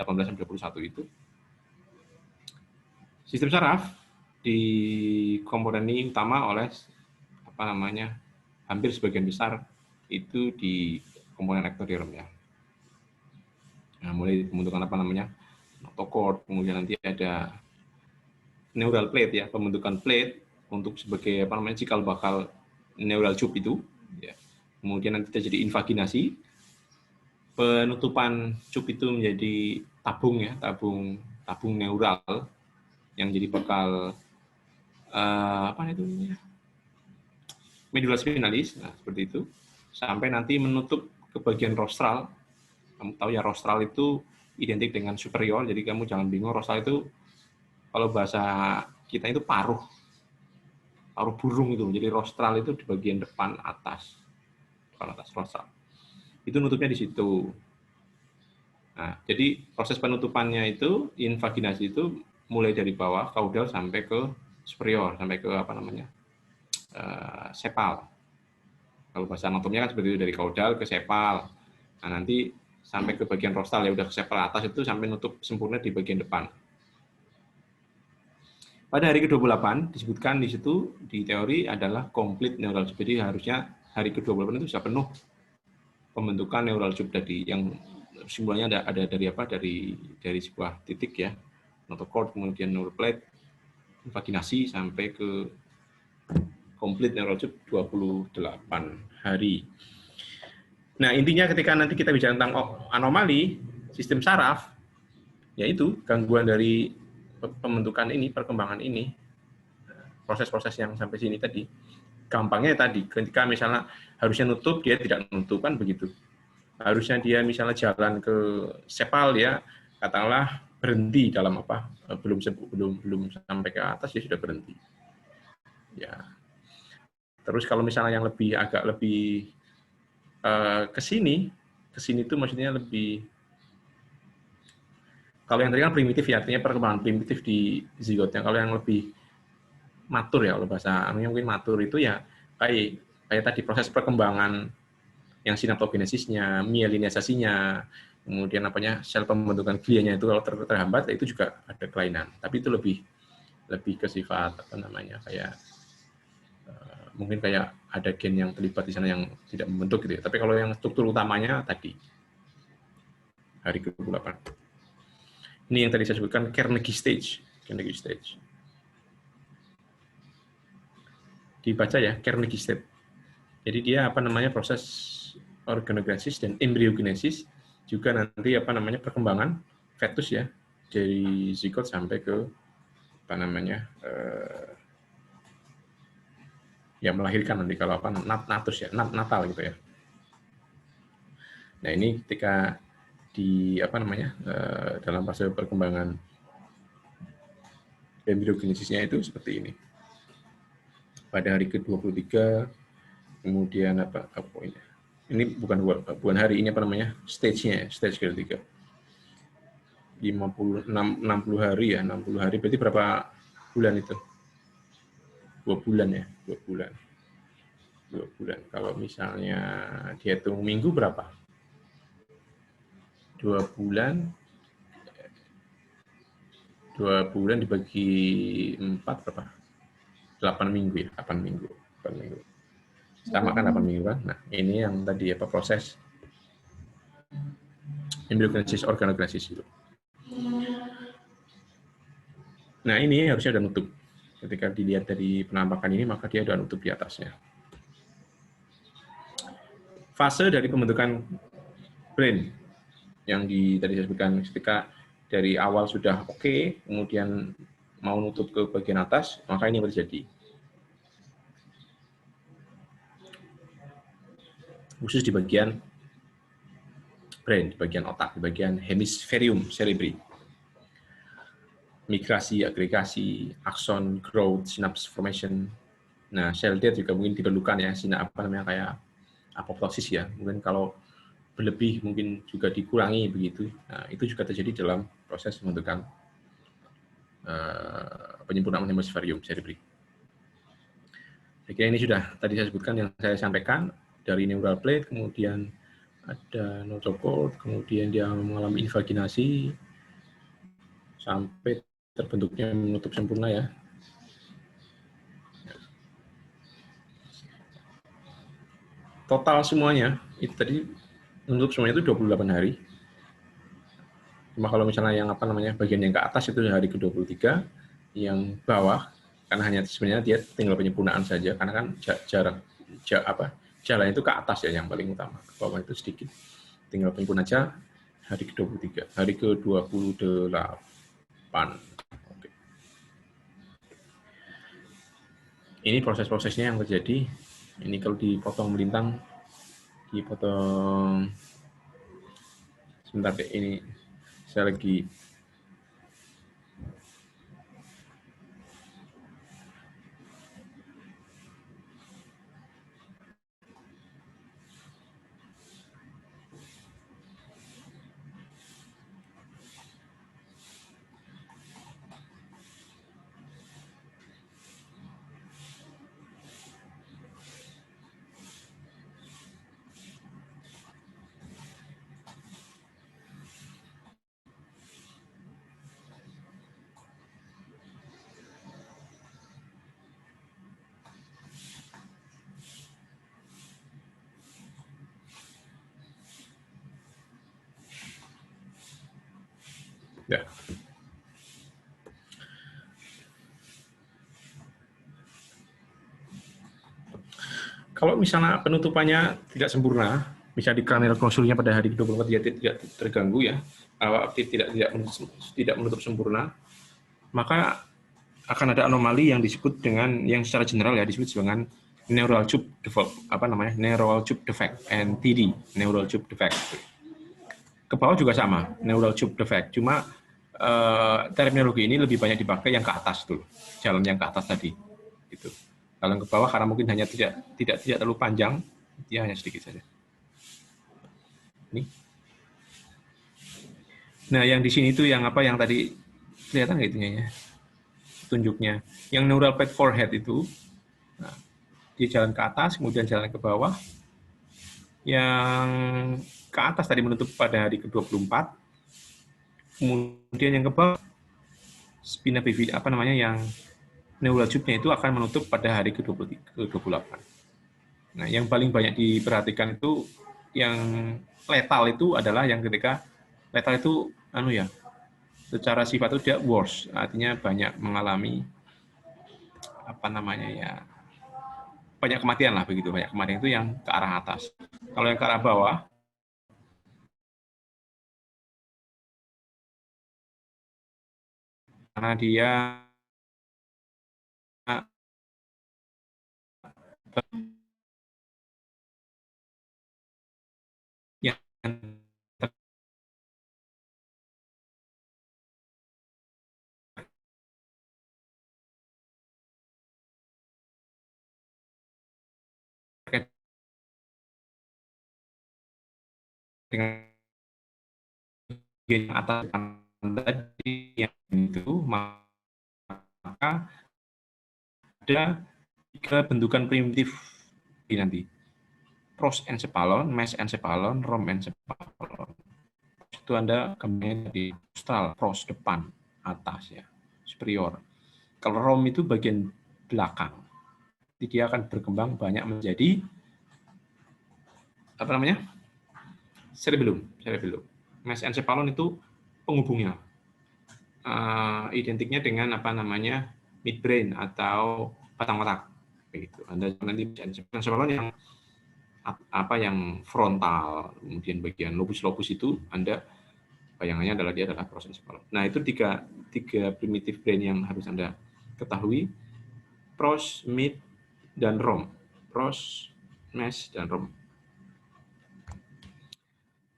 18-21 itu. Sistem saraf dikomponeni utama oleh hampir sebagian besar itu di komponen ektodiorm ya. Nah, mulai pembentukan notochord, kemudian nanti ada neural plate ya, pembentukan plate untuk sebagai cikal bakal neural tube itu ya. Kemudian nanti terjadi invaginasi, penutupan tube itu menjadi tabung ya, tabung neural yang jadi bakal medula spinalis, nah seperti itu, sampai nanti menutup ke bagian rostral. Kamu tahu ya, rostral itu identik dengan superior, jadi kamu jangan bingung, rostral itu kalau bahasa kita itu paruh burung itu, jadi rostral itu di bagian depan atas rostral. Itu nutupnya di situ. Nah, jadi proses penutupannya itu, invaginasi itu mulai dari bawah kaudal sampai ke superior, sampai ke sepal. Kalau bahasa anatominya kan seperti itu, dari kaudal ke sepal. Nah, nanti sampai ke bagian rostral ya, udah ke sepal atas itu sampai nutup sempurna di bagian depan. Pada hari ke-28 disebutkan di situ di teori adalah complete neural tube. Jadi harusnya hari ke-28 itu sudah penuh pembentukan neural tube tadi, yang simbolnya ada dari sebuah titik ya, notochord, kemudian neural plate, invaginasi sampai ke complete neural tube 28 hari. Nah, intinya ketika nanti kita bicara tentang anomali sistem saraf, yaitu gangguan dari pembentukan ini, perkembangan ini, proses-proses yang sampai sini tadi, gampangnya tadi, ketika misalnya harusnya nutup, dia tidak nutup, kan begitu. Harusnya dia misalnya jalan ke sepal, ya katakanlah berhenti dalam belum sampai ke atas, dia sudah berhenti. Ya. Terus kalau misalnya yang agak lebih ke sini itu maksudnya lebih, kalau yang tadi kan primitif ya, artinya perkembangan primitif di zigotnya. Kalau yang lebih matur ya, kalau bahasa mungkin matur itu ya kayak tadi proses perkembangan yang sinaptogenesisnya, mielinisasinya, kemudian sel pembentukan glianya itu kalau terhambat itu juga ada kelainan. Tapi itu lebih ke sifat kayak mungkin kayak ada gen yang terlibat di sana yang tidak membentuk gitu ya. Tapi kalau yang struktur utamanya tadi hari ke-28. Ini yang tadi saya sebutkan Carnegie stage. Dibaca ya, Carnegie stage. Jadi dia proses organogenesis dan embryogenesis, juga nanti perkembangan fetus ya, dari zigot sampai ke ya melahirkan nanti kalau natus ya, natal gitu ya. Nah, ini ketika di dalam fase perkembangan embryogenesisnya itu seperti ini. Pada hari ke-23 kemudian ini bukan hari ini stage-nya, stage ke-3. 60 hari ya, 60 hari berarti berapa bulan itu? 2 bulan ya, 2 bulan. 2 bulan. Kalau misalnya dihitung minggu berapa? 2 bulan dibagi 4 berapa? 8 minggu ya, 8 minggu. Sama kan 8 minggu kan? Nah, ini yang tadi proses embryogenesis, organogenesis itu. Nah, ini harusnya udah nutup. Ketika dilihat dari penampakan ini, maka dia udah nutup di atasnya. Fase dari pembentukan brain yang tadi saya sebutkan, ketika dari awal sudah oke, kemudian mau nutup ke bagian atas, maka ini terjadi. Khusus di bagian brain, di bagian otak, di bagian hemisferium cerebri. Migrasi, agregasi, axon growth, synapse formation. Nah, cell death juga mungkin diperlukan ya, kayak apoptosis ya. Mungkin kalau berlebih mungkin juga dikurangi begitu. Nah, itu juga terjadi dalam proses pembentukan penyempurnaan hemisferium cerebri. Saya kira ini sudah tadi saya sebutkan yang saya sampaikan. Dari neural plate, kemudian ada notochord, kemudian dia mengalami invaginasi, sampai terbentuknya menutup sempurna ya. Total semuanya itu tadi menutup semuanya itu 28 hari. Cuma kalau misalnya yang apa namanya bagian yang ke atas itu hari ke-23, yang bawah karena hanya sebenarnya dia tinggal penyempurnaan saja karena kan jalan itu ke atas ya yang paling utama, ke bawah itu sedikit. Tinggal penyempurnaan aja hari ke-23, hari ke-28. Oke. Ini proses-prosesnya yang terjadi. Ini kalau dipotong melintang, dipotong sebentar deh, ini saya lagi ya. Kalau misalnya penutupannya tidak sempurna, bisa di cranial closure-nya pada hari ke-24 tidak terganggu ya, tidak menutup sempurna, maka akan ada anomali yang disebut dengan yang secara general ya disebut dengan neural tube defect, neural tube defect, NTD, neural tube defect. Ke bawah juga sama, neural tube defect, cuma terminologi ini lebih banyak dipakai yang ke atas tuh, jalan yang ke atas tadi. Gitu. Kalau ke bawah karena mungkin hanya tidak terlalu panjang, dia hanya sedikit saja. Ini. Nah, yang di sini itu yang apa yang tadi kelihatan nggak itunya ya? Tunjuknya. Yang neural pad forehead itu, nah, dia jalan ke atas, kemudian jalan ke bawah. Yang ke atas tadi menutup pada hari ke-24, kemudian yang ke bawah spina bifida yang neural tube-nya itu akan menutup pada hari ke-28. Nah, yang paling banyak diperhatikan itu yang letal itu adalah yang ketika letal itu secara sifat itu dia worse, artinya banyak mengalami banyak kematian lah begitu. Banyak kematian itu yang ke arah atas. Kalau yang ke arah bawah karena dia yang terkait dengan yang atas tadi yang itu, maka ada 3 bentukan primitif ini nanti. Pros encephalon, mes encephalon, rom encephalon. Itu Anda gambarnya di austral, pros depan, atas ya, superior. Kalau rom itu bagian belakang. Jadi dia akan berkembang banyak menjadi cerebellum. Mes encephalon itu penghubungnya. Identiknya dengan midbrain atau batang otak. Begitu. Anda nanti encephalon yang frontal, kemudian bagian lobus itu Anda bayangannya dia adalah pros encephalon. Nah, itu tiga primitive brain yang harus Anda ketahui, pros, mid, dan rom. Pros, mes, dan rom.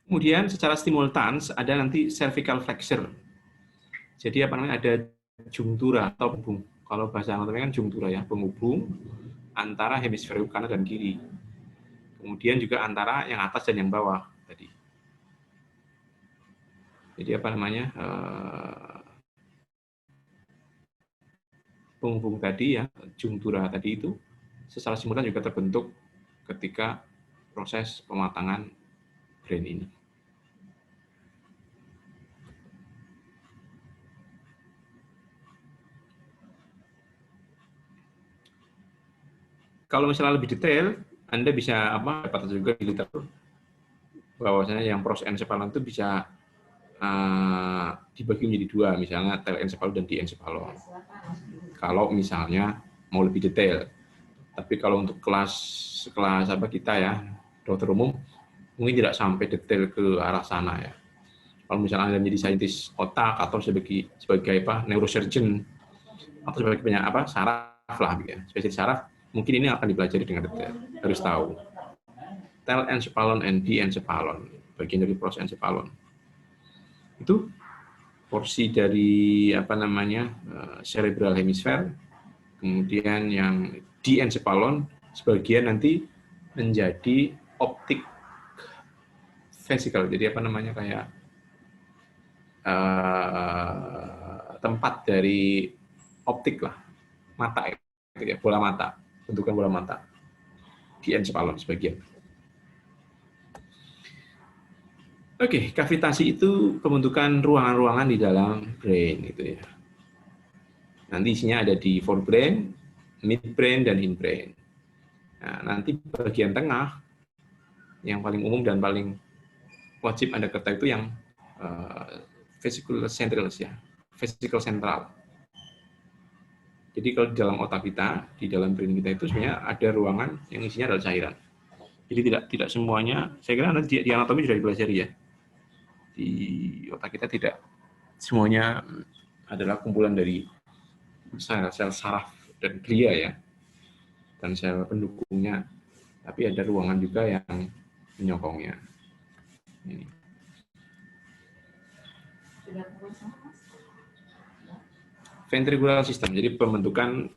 Kemudian secara simultan ada nanti cervical flexure. Jadi ada jungtura atau penghubung. Kalau bahasa anatomik kan jungtura ya, penghubung antara hemisfer kanan dan kiri. Kemudian juga antara yang atas dan yang bawah tadi. Jadi penghubung tadi ya, jungtura tadi itu secara simultan juga terbentuk ketika proses pematangan brain ini. kalau misalnya lebih detail, Anda bisa dapat juga di literatur bahwasanya yang prosencephalon itu bisa dibagi menjadi dua, misalnya telencephalon dan diencephalon. Kalau misalnya mau lebih detail. Tapi kalau untuk kelas kita ya, dokter umum, mungkin tidak sampai detail ke arah sana ya. Kalau misalnya Anda menjadi saintis otak atau sebagai neurosurgeon atau sebagai saraf lah, ya, spesialis saraf, mungkin ini akan dipelajari dengan detail. Harus tahu telencephalon and diencephalon, bagian dari prosencephalon. Itu porsi dari cerebral hemisphere. Kemudian yang diencephalon sebagian nanti menjadi optik vesicle. Jadi kayak tempat dari optik lah, mata itu ya, bola mata, bentukan bola mata. Diencephalon sebagian. Oke, kavitasi itu pembentukan ruangan-ruangan di dalam brain gitu ya. Nanti isinya ada di forebrain, midbrain, dan hindbrain. Nah, nanti bagian tengah yang paling umum dan paling wajib Anda ketahui itu yang vesicle centralis ya, vesicle sentral. Jadi kalau di dalam otak kita, di dalam brain kita itu sebenarnya ada ruangan yang isinya adalah cairan. Jadi tidak semuanya, saya kira nanti di anatomi sudah dipelajari ya. Di otak kita tidak semuanya adalah kumpulan dari sel-sel saraf dan glia ya, dan sel pendukungnya, tapi ada ruangan juga yang menyokongnya. Ini. Ventricular system, jadi pembentukan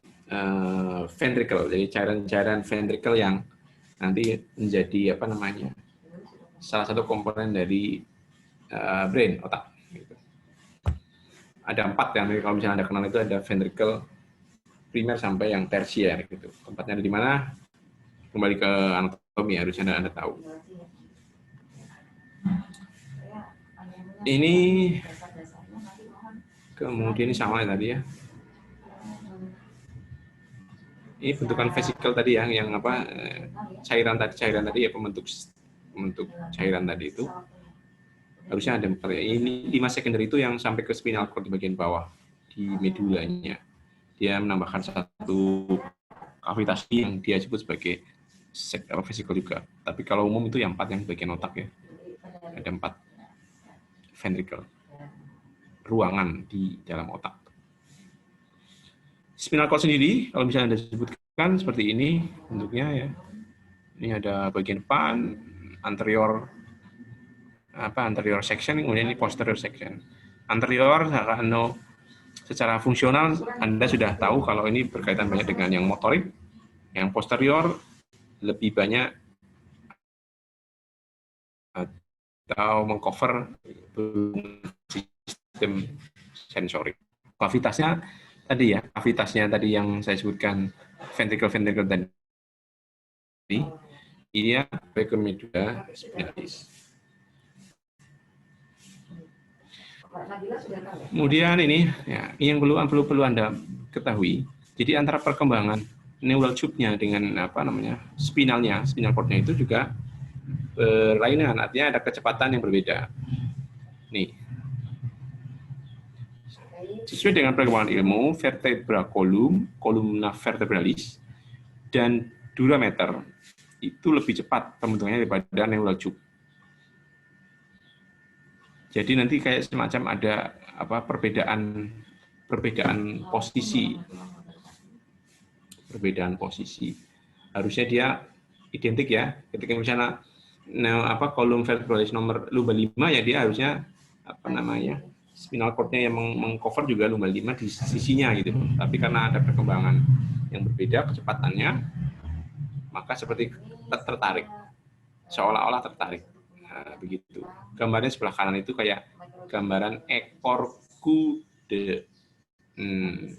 ventricle, jadi cairan-cairan ventricle yang nanti menjadi salah satu komponen dari brain, otak. Gitu. Ada 4 ya, kalau misalnya Anda kenal itu ada ventricle primer sampai yang tersier gitu. Tempatnya ada di mana? Kembali ke anatomi harusnya Anda tahu. Ini kemudian ini sama tadi ya. Ini bentukan vesicle tadi yang cairan tadi ya, pembentuk cairan tadi itu harusnya ada 4 ya. Ini 5 secondary itu yang sampai ke spinal cord di bagian bawah di medulanya. Dia menambahkan satu kavitasi yang dia sebut sebagai vesicle juga. Tapi kalau umum itu yang 4 yang bagian otak ya. Ada 4 ventricle, ruangan di dalam otak. Spinal cord sendiri, kalau misalnya Anda sebutkan seperti ini bentuknya ya. Ini ada bagian depan, anterior section, kemudian ini posterior section. Anterior secara fungsional Anda sudah tahu kalau ini berkaitan banyak dengan yang motorik. Yang posterior lebih banyak atau mengcover sistem sensorik. Kavitasnya tadi yang saya sebutkan ventricle tadi, ini ya ke medula spinalis. Kemudian ini ya, yang perlu Anda ketahui. Jadi antara perkembangan neural tube-nya dengan spinal cord-nya itu juga berlainan, artinya ada kecepatan yang berbeda. Nih. Sesuai dengan perkembangan ilmu, vertebra columna vertebralis, dan durameter itu lebih cepat pembentukannya daripada neural tube. Jadi nanti kayak semacam ada perbedaan posisi. Harusnya dia identik ya. Ketika misalnya kolom vertebralis nomor lumbar 5 ya, dia harusnya spinal cord-nya yang mengcover juga lumbar 5 di sisinya gitu. Tapi karena ada perkembangan yang berbeda kecepatannya, maka seperti tertarik, seolah-olah tertarik. Nah, begitu. Gambarnya sebelah kanan itu kayak gambaran ekor kuda.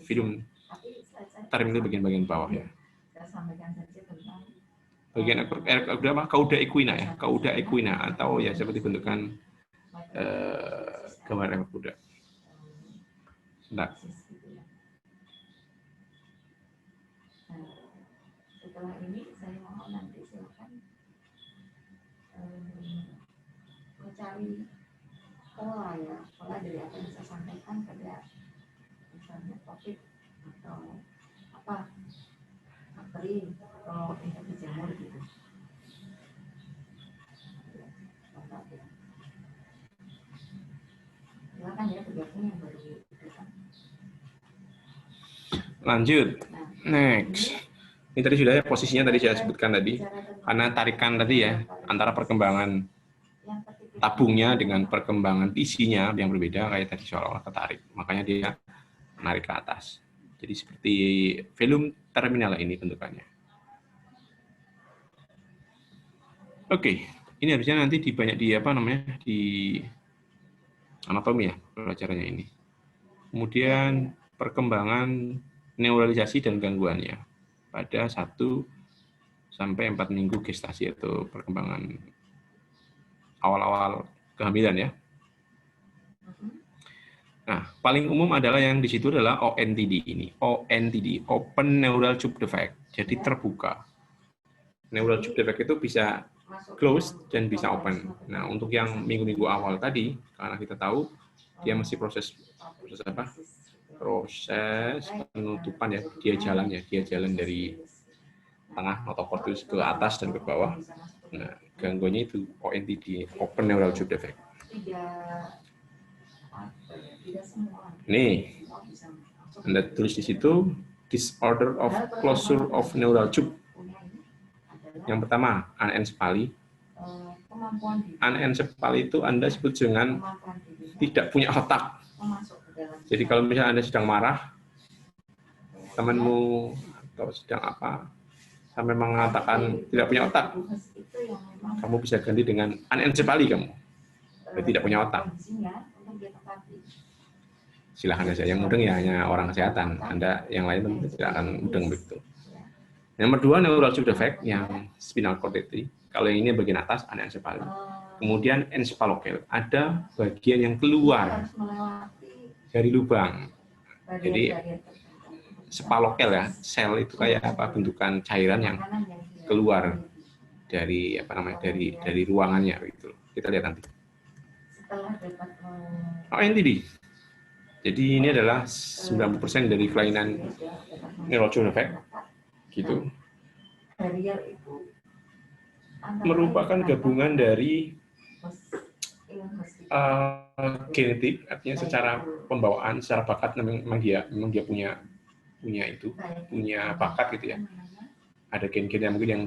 Film tarim itu bagian bawah ya. Bagian ekor kuda Cauda equina ya, Cauda equina, atau ya seperti bentukan gambar ekor kuda. Nah. apa yang saya sampaikan pada misalnya topik atau apa materi atau infeksi jamur gitu. Silakan ya bergabung yang baru itu kan. Lanjut, next. Ini tadi sudah ya posisinya tadi saya sebutkan tadi, karena tarikan tadi ya antara perkembangan tabungnya dengan perkembangan isinya yang berbeda kayak tadi seolah-olah ketarik, makanya dia menarik ke atas. Jadi seperti velum terminal ini bentukannya. Oke, ini harusnya nanti di banyak di apa namanya di anatomi ya pelajarannya ini. Kemudian perkembangan neuralisasi dan gangguannya pada 1 sampai 4 minggu gestasi atau perkembangan awal-awal kehamilan ya. Nah, paling umum adalah yang di situ adalah ONTD ini. ONTD, Open Neural Tube Defect. Jadi terbuka. Neural Tube Defect itu bisa close dan bisa open. Nah, untuk yang minggu-minggu awal tadi, karena kita tahu dia masih proses apa? Proses penutupan ya, dia jalan dari tengah notokortex ke atas dan ke bawah. Nah, gangguannya itu ONTD, Open Neural Tube Defect. Nih, Anda tulis di situ disorder of closure of neural tube. Yang pertama, anencephaly. Anencephaly itu Anda sebut dengan tidak punya otak. Jadi kalau misalnya Anda sedang marah, temanmu atau sedang apa, sampai mengatakan tidak punya otak, kamu bisa ganti dengan anencephaly kamu. Berarti tidak punya otak. Silahkan saja, yang mudeng ya hanya orang kesehatan. Anda yang lain tentu tidak akan mudeng begitu. Yang kedua, neural tube defect yang spinal cord itu. Kalau yang ini bagian atas, anencephaly. Kemudian encephalocele, ada bagian yang keluar dari lubang. Jadi cephalokel ya, sel itu kayak apa bentukan cairan yang keluar dari apa namanya dari ruangannya gitu. Kita lihat nanti. ONTD. Jadi ini adalah 90% dari kelainan neural tube defect gitu. Merupakan gabungan dari genetik, artinya secara pembawaan, secara bakat memang dia punya bakat gitu ya. Ada gen-gen yang mungkin yang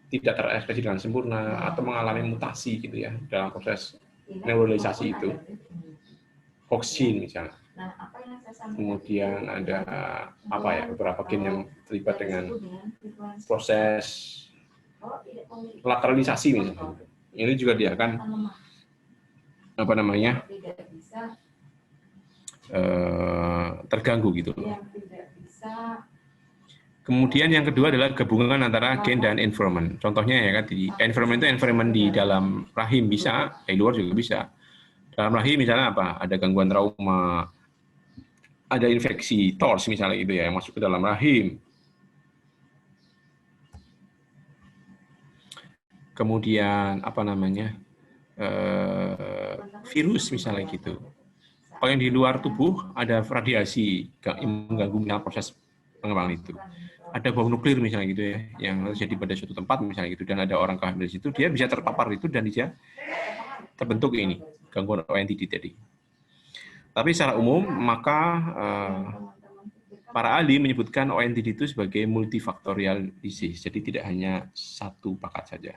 tidak terekspresi dengan sempurna atau mengalami mutasi gitu ya dalam proses neuralisasi itu. Koksin misalnya. Kemudian ada apa ya beberapa gen yang terlibat dengan proses lateralisasi misalnya. Ini juga dia akan apa namanya terganggu gitu. Kemudian yang kedua adalah gabungan antara gen dan environment. Contohnya ya kan di environment itu environment di dalam rahim bisa, di luar juga bisa. Dalam rahim misalnya apa? Ada gangguan trauma, ada infeksi TORS misalnya gitu ya yang masuk ke dalam rahim. Kemudian apa namanya? Virus misalnya gitu. Kalau yang di luar tubuh ada radiasi yang mengganggu proses pengembangan itu. Ada bom nuklir misalnya gitu ya, yang terjadi pada suatu tempat misalnya gitu, dan ada orang kehamilan di situ, dia bisa terpapar itu dan dia terbentuk ini gangguan ONTD tadi. Tapi secara umum maka para ahli menyebutkan ONTD itu sebagai multifaktorial disease, jadi tidak hanya satu bakat saja.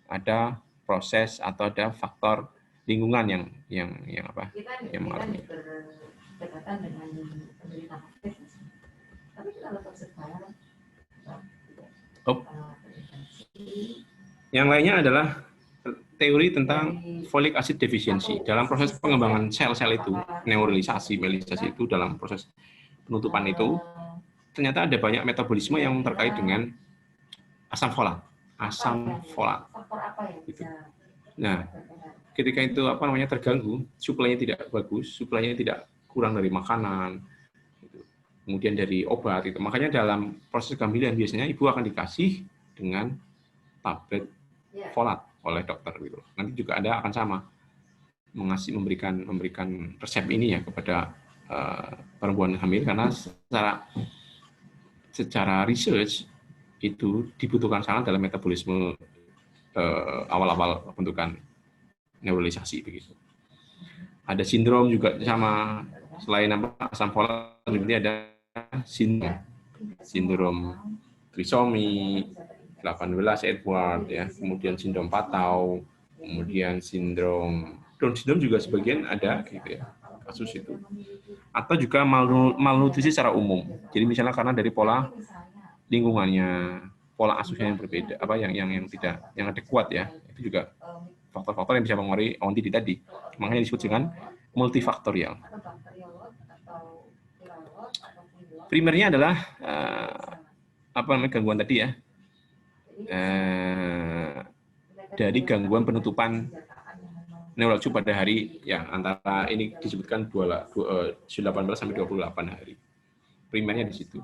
Ada proses atau ada faktor lingkungan yang apa yang mengalami. Yang lainnya adalah teori tentang folic acid deficiency. Dalam proses pengembangan sel-sel itu, neuralisasi, myelisasi itu dalam proses penutupan itu, ternyata ada banyak metabolisme yang terkait dengan asam folat. Gitu. Nah, ketika itu apa namanya terganggu, suplainya tidak bagus, suplainya tidak kurang dari makanan, gitu. Kemudian dari obat itu. Makanya dalam proses kehamilan biasanya ibu akan dikasih dengan tablet folat oleh dokter gitu. Nanti juga ada akan sama. memberikan resep ini ya kepada perempuan hamil, karena secara research itu dibutuhkan sangat dalam metabolisme awal-awal pembentukan neuralisasi begitu. Ada sindrom juga sama, selain asam folat seperti ada sindrom trisomi 18 Edward ya, kemudian sindrom Patau, kemudian sindrom Down syndrome juga sebagian ada gitu ya, kasus itu. Atau juga malnutrisi secara umum. Jadi misalnya karena dari pola lingkungannya, pola asuhnya yang berbeda, yang ada kuat ya, itu juga faktor-faktor yang bisa mempengaruhi ONTD tadi. Makanya disebut dengan multifaktorial. Primernya adalah gangguan tadi ya, dari gangguan penutupan neural tube pada hari ya, antara ini disebutkan 18 sampai 28 hari. Primernya di situ.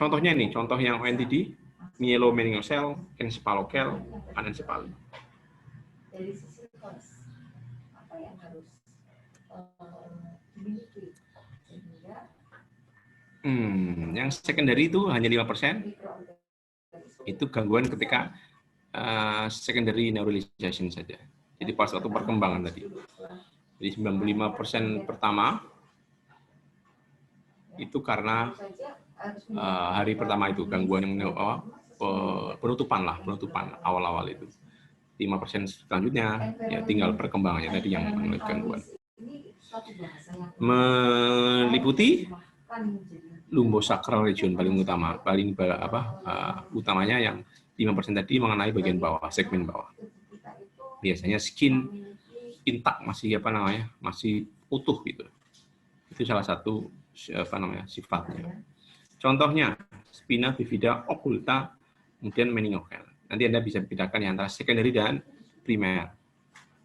Contohnya ini, contoh yang ONTD, myelomeningocele, encephalocele, anencephaly. Dari sisi apa yang harus dimiliki sehingga yang secondary itu hanya 5%. Itu gangguan ketika secondary neuralization saja. Jadi pas waktu perkembangan tadi. Jadi 95% pertama itu karena hari pertama itu gangguan yang penutupan awal-awal itu. 5% selanjutnya ya tinggal perkembangannya tadi yang mengalami gangguan. Meliputi lumbosacral region utamanya yang 5% tadi mengenai bagian bawah, segmen bawah. Biasanya skin intak masih utuh gitu. Itu salah satu sifatnya. Contohnya spina bifida occulta, kemudian meningocele. Nanti Anda bisa bedakan yang antara secondary dan primer.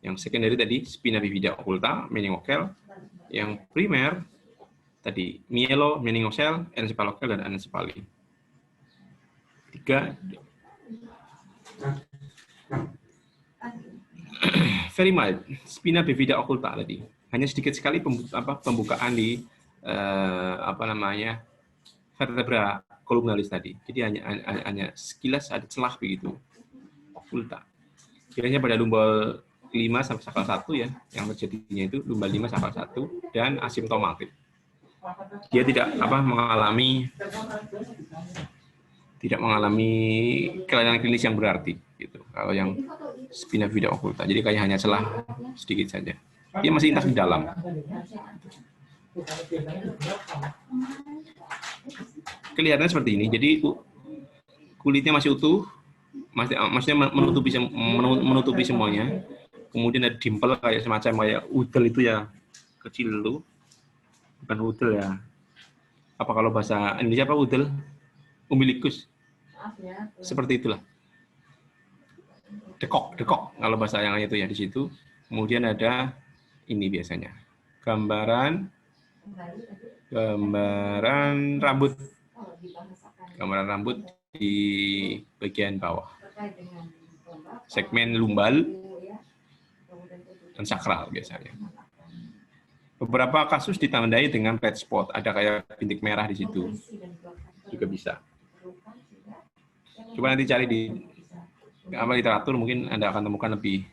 Yang secondary tadi spina bifida occulta, meningocele. Yang primer tadi myelomeningocele, encephalocele, dan anencephaly. 3. Very mild, spina bifida occulta tadi. Hanya sedikit sekali pembukaan di vertebra columnalis tadi. Jadi hanya sekilas ada celah begitu. Occulta. Biasanya pada lumbal 5 sampai sakral 1 ya, yang terjadinya itu lumbal 5 sakral 1 dan asimptomatik. Dia tidak mengalami kelainan klinis yang berarti gitu. Kalau yang spina bifida occulta, jadi kayak hanya celah sedikit saja. Dia masih intak di dalam. Kelihatannya seperti ini. Jadi kulitnya masih utuh, maksudnya menutupi semuanya. Kemudian ada dimple kayak udel itu ya, kecil itu. Bukan udel ya. Apa kalau bahasa Indonesia apa udel? Umbilikus. Seperti itulah. Dekok kalau bahasa yang itu ya di situ. Kemudian ada ini biasanya gambaran rambut di bagian bawah, segmen lumbal dan sakral biasanya. Beberapa kasus ditandai dengan red spot, ada kayak bintik merah di situ juga bisa. Coba nanti cari di literatur, mungkin Anda akan temukan lebih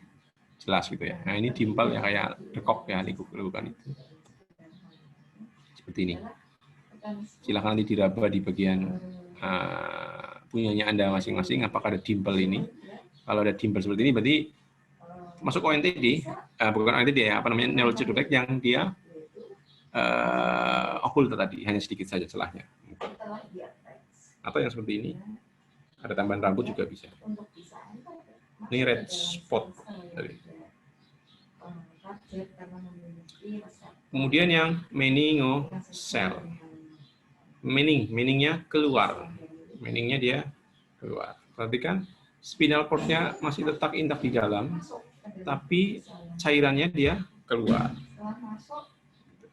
jelas gitu ya. Nah ini dimple ya kayak dekok ya, lekukan itu. Seperti ini. Silakan nanti diraba di bagian punyanya Anda masing-masing, apakah ada dimple ini. Kalau ada dimple seperti ini berarti masuk ONTD, bukan ONTD ya, neurological defect yang dia occulta tadi, hanya sedikit saja celahnya. Atau yang seperti ini, ada tambahan rambut juga bisa. Ini red spot. Kemudian yang meningocele. Meningnya keluar. Meningnya dia keluar. Perhatikan, spinal cord-nya masih tetap intak di dalam, tapi cairannya dia keluar.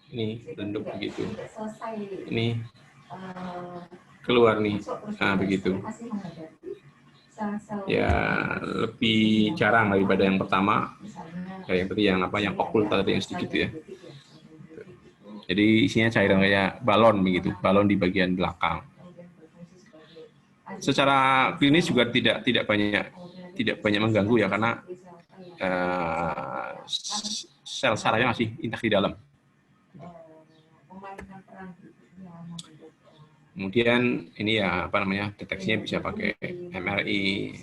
Ini bentuk begitu. Ini keluar nih. Nah, begitu. ya lebih jarang daripada yang pertama. Kayak yang tadi yang apa yang okult tadi yang sedikit ya. Jadi isinya cairan kayak balon begitu, balon di bagian belakang. Secara klinis juga tidak banyak mengganggu ya karena sel sarafnya masih intak di dalam. Kemudian ini ya apa namanya deteksinya bisa pakai MRI.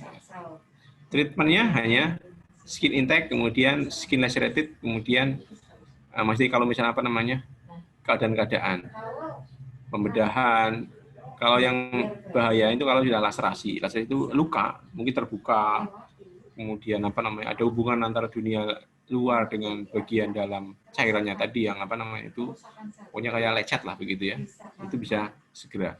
Treatmentnya hanya skin intake, kemudian skin lacerated, kemudian masih kalau misalnya apa namanya keadaan-keadaan pembedahan. Kalau yang bahaya itu kalau sudah laserasi itu luka, mungkin terbuka, kemudian apa namanya ada hubungan antara dunia luar dengan bagian dalam cairannya tadi yang apa namanya itu pokoknya kayak lecet lah begitu ya, itu bisa segera.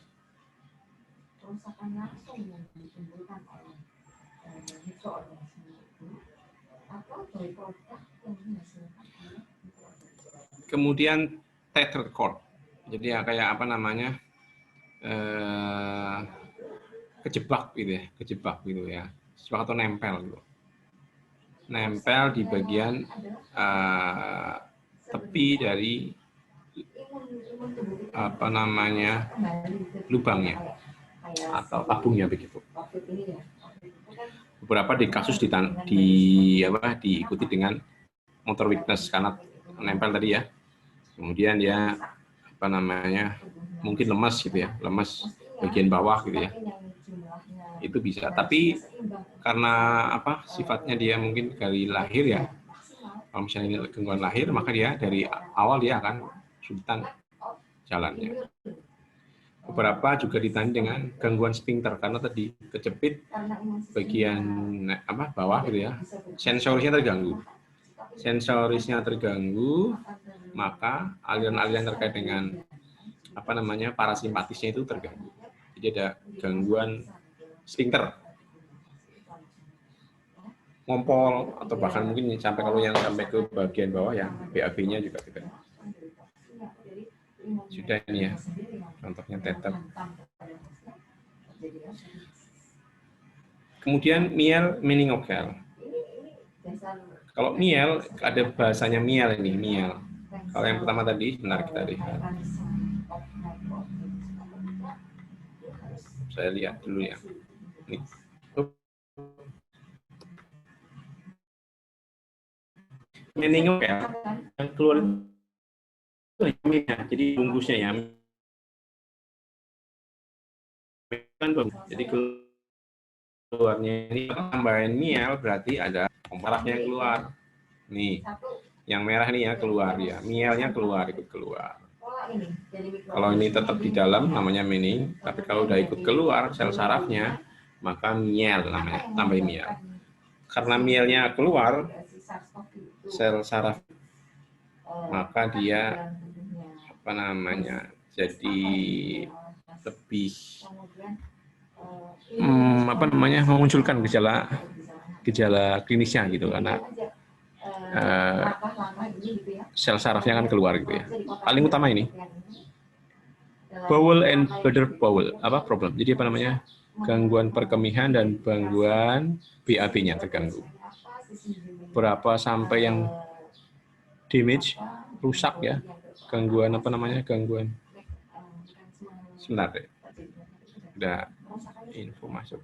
Kemudian tether cord, jadi ya kayak apa namanya kejebak gitu ya, kejebak atau nempel gitu. Nempel di bagian tepi dari apa namanya lubangnya atau tabungnya begitu. Beberapa di kasus diikuti dengan motor weakness karena nempel tadi ya. Kemudian ya apa namanya mungkin lemas gitu ya, lemas bagian bawah gitu ya. Itu bisa, tapi karena apa sifatnya dia mungkin dari lahir ya, kalau misalnya ini gangguan lahir maka dia dari awal dia akan kesulitan jalannya. Beberapa juga ditandai dengan gangguan sphincter karena tadi kejepit bagian apa bawah gitu ya, sensorisnya terganggu, maka aliran-aliran terkait dengan apa namanya parasimpatisnya itu terganggu. Jadi ada gangguan sphincter, ngompol atau bahkan mungkin sampai kalau yang sampai ke bagian bawah ya BAB-nya juga gitu. Sudah ini ya contohnya tether. Kemudian miel meningokal. Kalau miel ada bahasanya miel ini miel. Kalau yang pertama tadi benar kita lihat. Saya lihat dulu ya. Ini. Meningokal yang keluar jadi bungkusnya ya. Jadi keluarnya ini tambahin miel berarti ada merahnya yang keluar. Nih, yang merah nih ya keluar ya, mielnya keluar ikut keluar. Kalau ini tetap di dalam namanya mening, tapi kalau udah ikut keluar sel sarafnya maka miel namanya, tambahin miel. Karena mielnya keluar sel saraf maka dia apa namanya jadi lebih apa namanya memunculkan gejala klinisnya gitu karena sel sarafnya kan keluar gitu ya. Paling utama ini bowel and bladder bowel apa problem. Jadi apa namanya gangguan perkemihan dan gangguan BAB-nya terganggu. Berapa sampai yang damage rusak ya, gangguan apa namanya gangguan. Sebentar deh. Udah info masuk.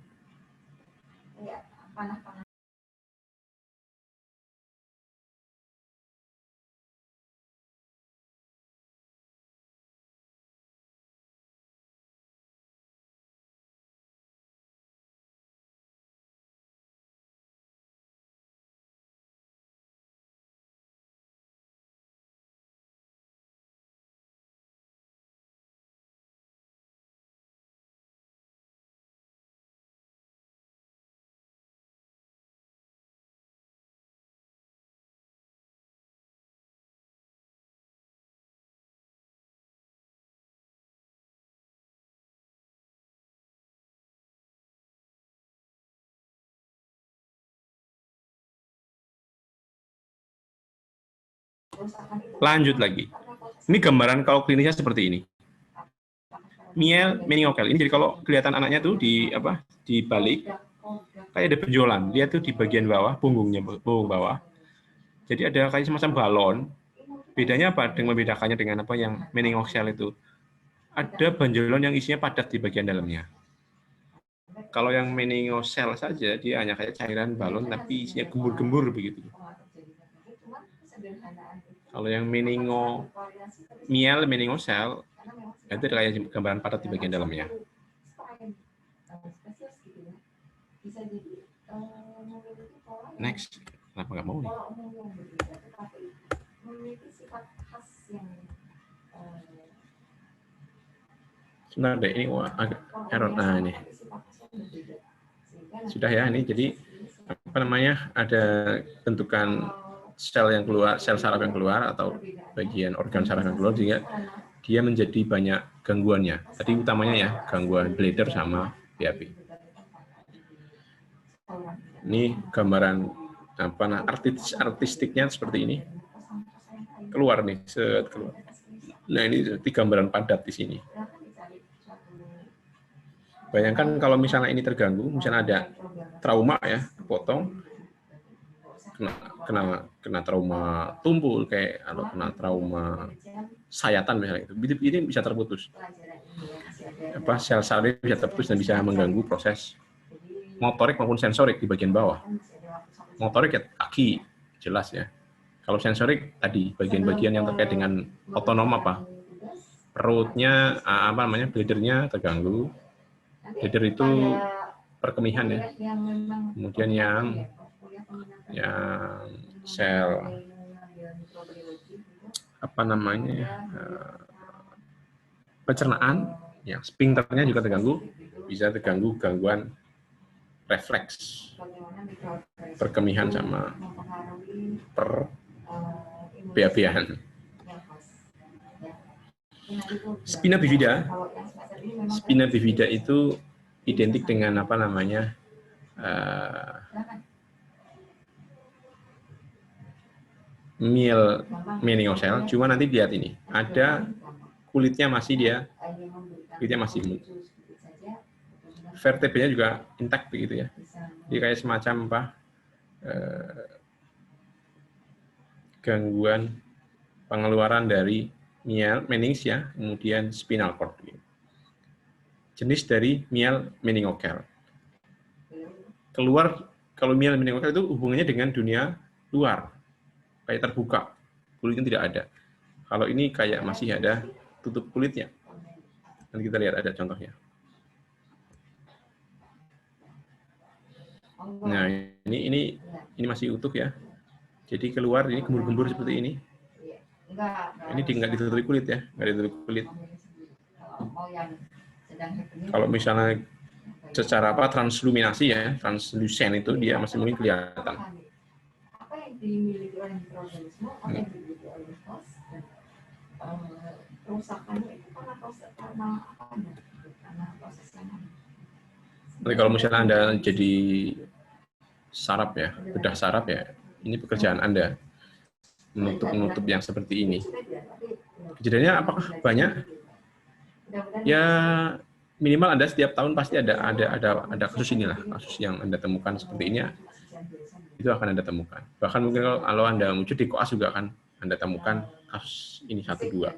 Lanjut lagi. Ini gambaran kalau klinisnya seperti ini. Miel meningokal. Ini jadi kalau kelihatan anaknya tuh di apa? Di balik kayak ada benjolan. Lihat tuh di bagian bawah, punggungnya, punggung bawah. Jadi ada kayak semacam balon. Bedanya apa? Dengan membedakannya dengan apa yang meningocele itu? Ada benjolan yang isinya padat di bagian dalamnya. Kalau yang meningocele saja, dia hanya kayak cairan balon, tapi isinya gembur-gembur begitu. Kalau yang meningocele, itu kayak gambaran padat di bagian dalamnya. Next, kenapa nggak mau nih? Sebentar deh, ini agak error. Nah ini sudah ya, ini jadi apa namanya, ada bentukan sel yang keluar, sel saraf yang keluar atau bagian organ saraf yang keluar, sehingga dia menjadi banyak gangguannya. Tadi utamanya ya gangguan bladder sama BAB. Ini gambaran apa artistiknya seperti ini. Keluar nih, keluar. Nah ini gambaran padat di sini. Bayangkan kalau misalnya ini terganggu, misalnya ada trauma ya, potong, kena trauma tumpul kayak, atau kena trauma sayatan misalnya itu, ini bisa terputus. Apa sel-sel bisa terputus dan bisa mengganggu proses motorik maupun sensorik di bagian bawah. Motorik ya kaki, jelas ya. Kalau sensorik tadi bagian-bagian yang terkait dengan otonom apa, perutnya, apa namanya, bladdernya terganggu. Bladder itu perkemihan ya. Kemudian yang sel apa namanya, pencernaan, ya sphinkternya juga terganggu, bisa terganggu gangguan refleks, perkemihan sama BAB-an. Spina bifida itu identik dengan apa namanya, meningocele, cuma nanti lihat ini ada kulitnya masih vertebranya juga intact begitu ya. Jadi kayak semacam apa, gangguan pengeluaran dari meninx ya, kemudian spinal cord. Jenis dari meningocele. Keluar, kalau meningocele itu hubungannya dengan dunia luar, kayak terbuka, kulitnya tidak ada. Kalau ini kayak masih ada tutup kulitnya. Nanti kita lihat ada contohnya. Nah, ini masih utuh ya. Jadi keluar ini gembur-gembur seperti ini. Ini nggak ditutupi kulit ya, nggak ditutupi kulit. Kalau misalnya secara apa transluminasi ya, translucent itu dia masih mungkin kelihatan. Nanti kalau misalnya Anda jadi saraf ya, bedah saraf ya, ini pekerjaan Anda menutup yang seperti ini. Kejadiannya apakah banyak? Ya minimal Anda setiap tahun pasti ada kasus inilah, kasus yang Anda temukan seperti ini, itu akan Anda temukan. Bahkan mungkin kalau Anda muncul di koas juga akan Anda temukan kasus ini 1-2.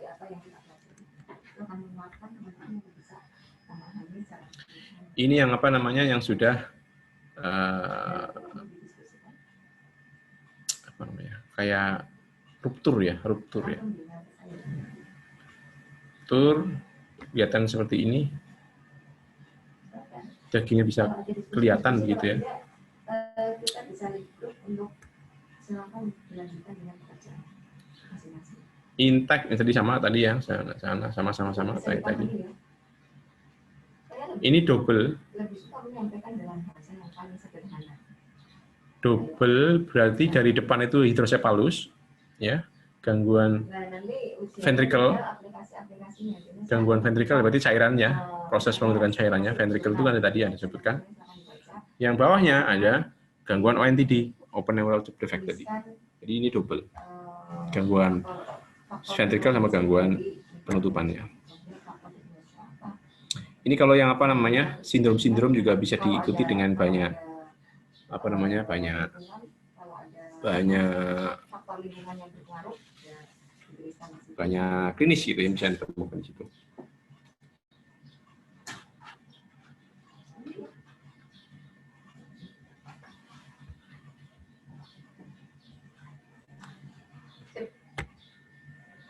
Ini yang apa namanya, yang sudah apa namanya, kayak ruptur ya. Ruptur, kelihatan seperti ini. Dagingnya bisa kelihatan begitu ya. Intact tadi sama tadi ya, sama tadi. Ini double. Double berarti dari depan itu hidrocephalus, ya, gangguan ventricle. Gangguan ventricle berarti cairannya, proses pembentukan cairannya. Ventricle itu kan tadi yang disebutkan. Yang bawahnya ada gangguan ONTD, open neural tube defect tadi. Jadi ini double, gangguan ventricle sama gangguan penutupannya. Ini kalau yang apa namanya, sindrom juga bisa diikuti dengan banyak apa namanya banyak kalau ada banyak faktor lingkungan yang berpengaruh, ya diberikan di situ. banyak klinis gitu yang bisa ditemukan di situ.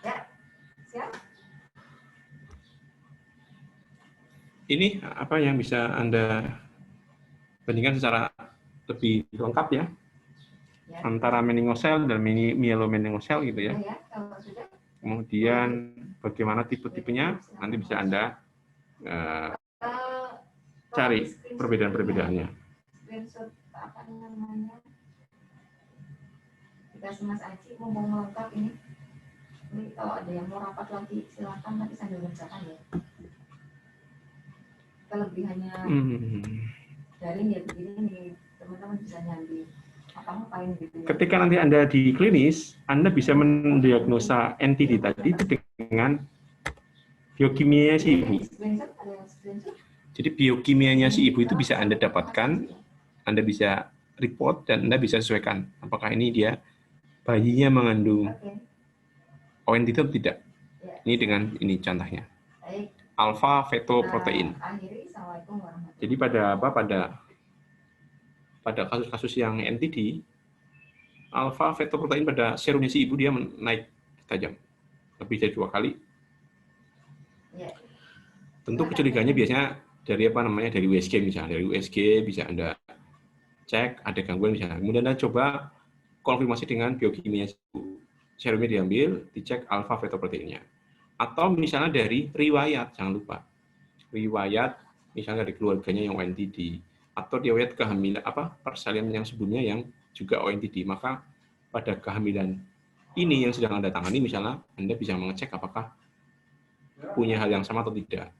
Ya, siap. Ini apa yang bisa Anda bandingkan secara lebih lengkap ya, Ya. antara meningocell dan myelomeningocell gitu ya. Ya, kalau sudah. Kemudian bagaimana tipe-tipenya nanti bisa Anda cari perbedaan-perbedaannya. Screenshot apa namanya? Dikasih Mas Aci mumpung melengkap ini. Ini kalau ada yang mau rapat lagi silakan nanti sambil mengerjakan ya. Kelebihannya daring ya begini nih, teman-teman bisa nyambi apa ngapain gitu ya. Ketika nanti Anda di klinis, Anda bisa mendiagnosa NTD tadi itu dengan biokimia si ibu. Jadi biokimianya si ibu itu bisa Anda dapatkan, Anda bisa report, dan Anda bisa sesuaikan apakah ini dia bayinya mengandung ONTD atau tidak. Ini dengan ini contohnya. Alpha fetoprotein. Jadi pada kasus-kasus yang NTD, alpha fetoprotein pada serumnya si ibu dia naik tajam, lebih dari 2 kali. Tentu kecurigaannya biasanya dari apa namanya, dari USG misalnya, dari USG bisa Anda cek ada gangguan misalnya. Kemudian Anda coba konfirmasi dengan biokimia serumnya diambil, dicek alpha fetoproteinnya. Atau misalnya dari riwayat, jangan lupa riwayat misalnya dari keluarganya yang ONTD, atau riwayat kehamilan persalinan yang sebelumnya yang juga ONTD, maka pada kehamilan ini yang sedang Anda tangani misalnya Anda bisa mengecek apakah punya hal yang sama atau tidak.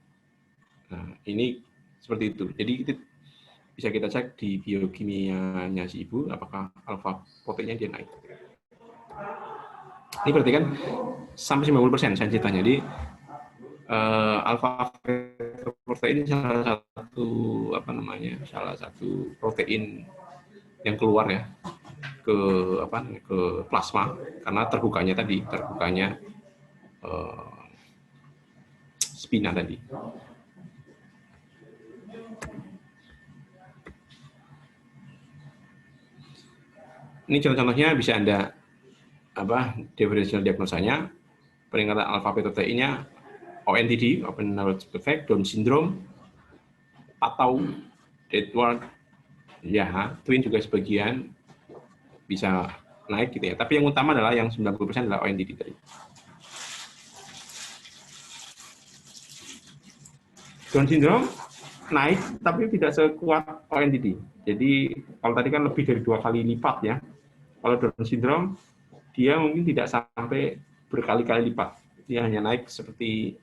Nah, ini seperti itu. Jadi bisa kita cek di biokimianya si ibu apakah alfa proteinnya dia naik. Ini berarti kan sampai 90% sensitivitasnya. Jadi alfa protein salah satu protein yang keluar ya ke plasma karena terbukanya spina tadi. Ini contoh-contohnya bisa Anda differential diagnosanya, peningkatan alfa fetoproteinnya, ONTD, open knowledge defect, Down syndrome, atau Edward, ya, twin juga sebagian bisa naik gitu ya. Tapi yang utama adalah yang 90% adalah ONTD tadi. Down syndrome naik tapi tidak sekuat ONTD. Jadi kalau tadi kan lebih dari 2 kali lipat ya. Kalau Down syndrome dia mungkin tidak sampai berkali-kali lipat. Dia hanya naik seperti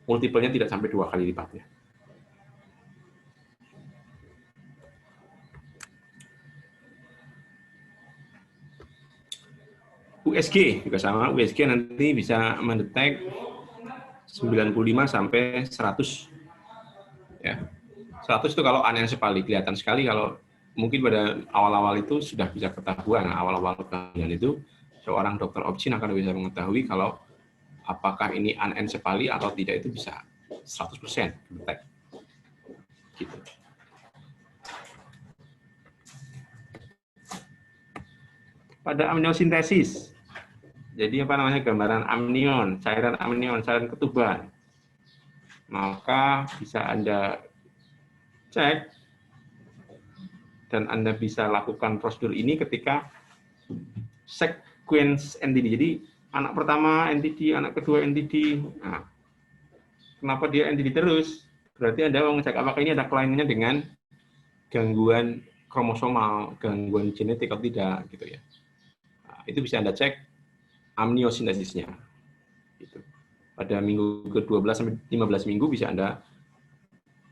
multipelnya tidak sampai 2 kali lipatnya. USG juga sama. USG nanti bisa mendetek 95 sampai 100. Ya. 100 itu kalau anencefali, kelihatan sekali kalau mungkin pada awal-awal itu sudah bisa ketahuan. Awal-awal kehamilan itu seorang dokter obgyn akan bisa mengetahui kalau apakah ini anencefali atau tidak, itu bisa 100% detek. Gitu. Pada amniosintesis, jadi gambaran amnion, cairan ketuban, maka bisa Anda cek dan Anda bisa lakukan prosedur ini ketika sequence NTD. Jadi anak pertama NTD, anak kedua NTD. Nah, kenapa dia NTD terus? Berarti Anda mau ngecek apakah ini ada kelainannya dengan gangguan kromosomal, gangguan genetik atau tidak, gitu ya. Nah, itu bisa Anda cek amniosintesisnya. Gitu. Pada minggu ke-12 sampai 15 minggu bisa Anda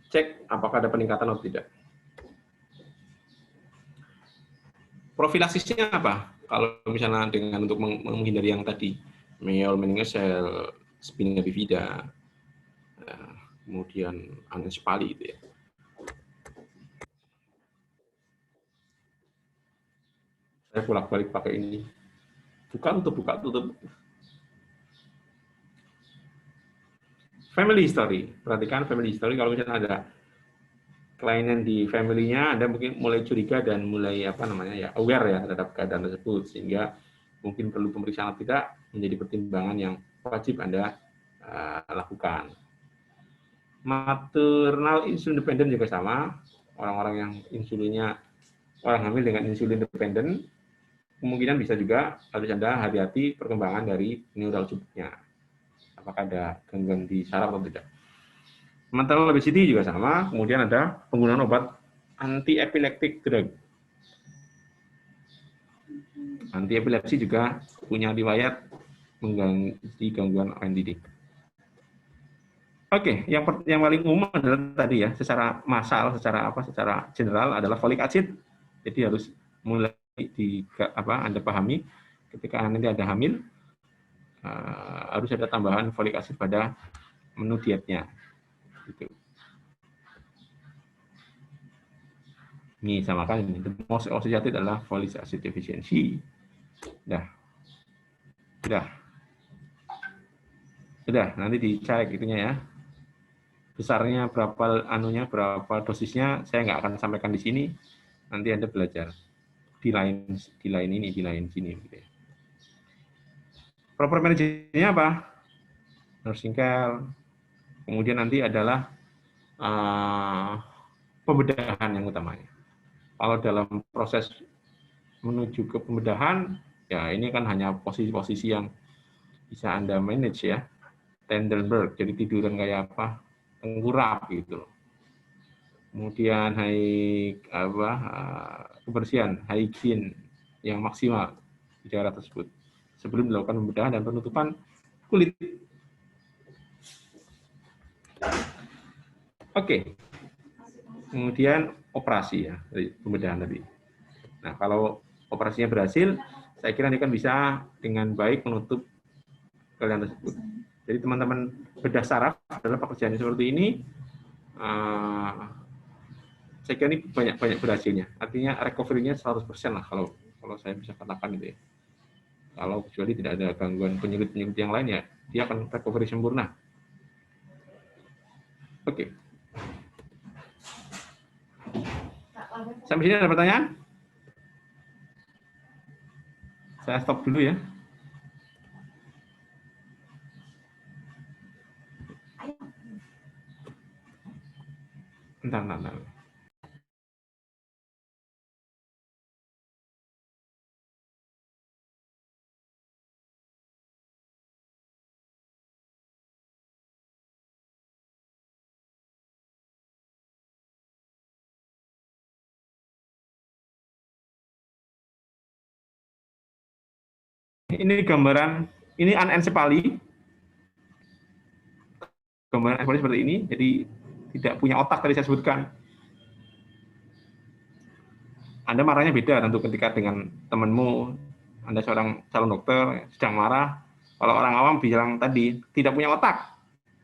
cek apakah ada peningkatan atau tidak. Profilaksisnya apa? Kalau misalnya dengan untuk menghindari yang tadi, meningocell, spina bifida, kemudian anencefali gitu ya. bolak-balik pakai ini. Buka tutup. Family history. Perhatikan family history. Kalau misalnya ada kelainan di family-nya, Anda mungkin mulai curiga dan mulai aware ya terhadap keadaan tersebut, sehingga mungkin perlu pemeriksaan atau tidak menjadi pertimbangan yang wajib Anda lakukan. Maternal insulin dependent juga sama. Orang-orang yang insulinnya, orang hamil dengan insulin dependent, kemungkinan bisa juga harus Anda hati-hati perkembangan dari neural tube-nya. Apakah ada gangguan di saraf atau tidak. Mental obesity juga sama. Kemudian ada penggunaan obat anti-epileptic drug. Anti-epilepsi juga punya riwayat mengganggu gangguan ONDD. Oke, yang paling umum adalah tadi ya, secara massal, secara general adalah folic acid. Jadi harus mulai Anda pahami ketika nanti ada hamil, harus ada tambahan folic acid pada menu dietnya. Gitu. Ini sama kan ini. The most associated adalah folic acid deficiency. Sudah, nanti dicek itunya ya. Besarnya berapa berapa dosisnya saya nggak akan sampaikan di sini. Nanti Anda belajar di lain sini gitu ya. Proper manajemennya apa? Nursing care. Kemudian nanti adalah pembedahan yang utamanya. Kalau dalam proses menuju ke pembedahan, ya ini kan hanya posisi-posisi yang bisa Anda manage ya. Tendelberg, jadi tiduran kayak apa? Tengkurap gitu. Kemudian kebersihan, hygiene yang maksimal di daerah tersebut sebelum dilakukan pembedahan dan penutupan kulit. Oke. Kemudian operasi ya, dari pembedahan tadi. Nah, kalau operasinya berhasil, saya kira ini kan bisa dengan baik menutup kelainan tersebut. Jadi teman-teman bedah saraf adalah pekerjaan seperti ini, saya kira ini banyak berhasilnya. Artinya recovery-nya 100% lah kalau saya bisa katakan itu ya. Kalau kecuali tidak ada gangguan penyakit-penyakit yang lain ya, dia akan recovery sempurna. Oke. Sampai sini ada pertanyaan? Saya stop dulu ya. Bentar. Ini gambaran, ini anencefali. Gambaran anencefali seperti ini, jadi tidak punya otak tadi saya sebutkan. Anda marahnya beda tentu ketika dengan temanmu, Anda seorang calon dokter sedang marah. Kalau orang awam bilang tadi tidak punya otak.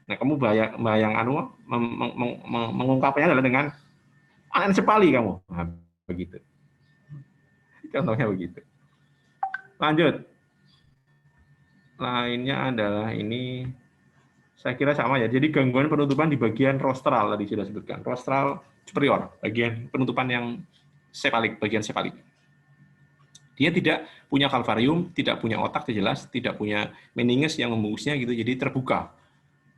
Nah, kamu mengungkapnya adalah dengan anencefali kamu. Nah, begitu. Contohnya begitu. Lanjut. Lainnya adalah ini, saya kira sama ya. Jadi gangguan penutupan di bagian rostral tadi sudah sebutkan. Rostral superior, bagian penutupan yang bagian sefalik. Dia tidak punya kalvarium, tidak punya otak jelas, tidak punya meninges yang membungkusnya gitu, jadi terbuka.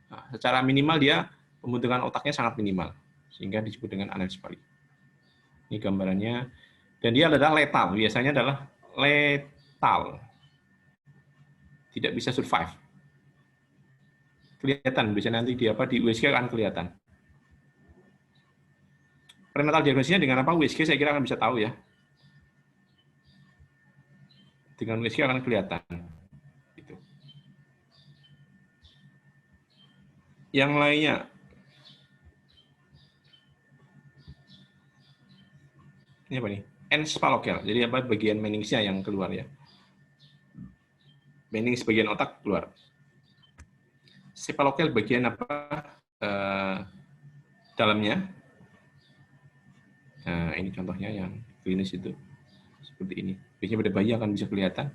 Nah, secara minimal dia pembentukan otaknya sangat minimal, sehingga disebut dengan anencefali. Ini gambarannya. Dan dia adalah letal, biasanya adalah letal. Tidak bisa survive. Kelihatan, biasanya nanti di USG akan kelihatan. Prenatal diagnosisnya dengan apa? USG saya kira akan bisa tahu ya. Dengan USG akan kelihatan. Gitu. Yang lainnya, ini apa nih? Encephalocal, jadi apa bagian meningsnya yang keluar ya. Menings bagian otak keluar. Cephalocal bagian apa? Dalamnya. Nah, ini contohnya yang klinis itu seperti ini. Biasanya pada bayi akan bisa kelihatan.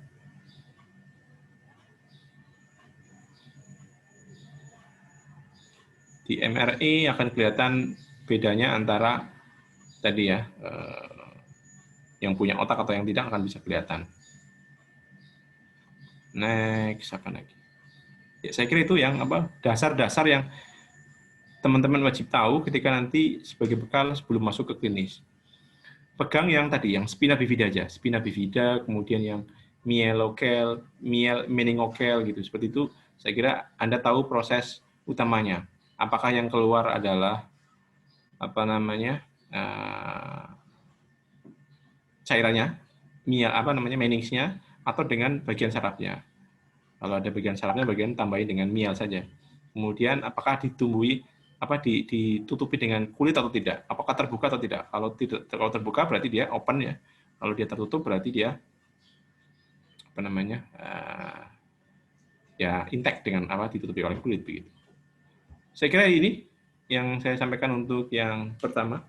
Di MRI akan kelihatan bedanya antara tadi ya, yang punya otak atau yang tidak akan bisa kelihatan. Next, apa lagi? Ya, saya kira itu yang dasar-dasar yang teman-teman wajib tahu ketika nanti sebagai bekal sebelum masuk ke klinis. Pegang yang tadi, yang spina bifida aja, spina bifida, kemudian yang mielokel, meningokel gitu. Seperti itu, saya kira Anda tahu proses utamanya. Apakah yang keluar adalah cairannya, meningsnya, atau dengan bagian sarafnya. Kalau ada bagian sarafnya, bagian tambahin dengan mial saja. Kemudian apakah ditutupi dengan kulit atau tidak? Apakah terbuka atau tidak? Kalau terbuka berarti dia open ya. Kalau dia tertutup berarti dia ya intact dengan ditutupi oleh kulit begitu. Saya kira ini yang saya sampaikan untuk yang pertama.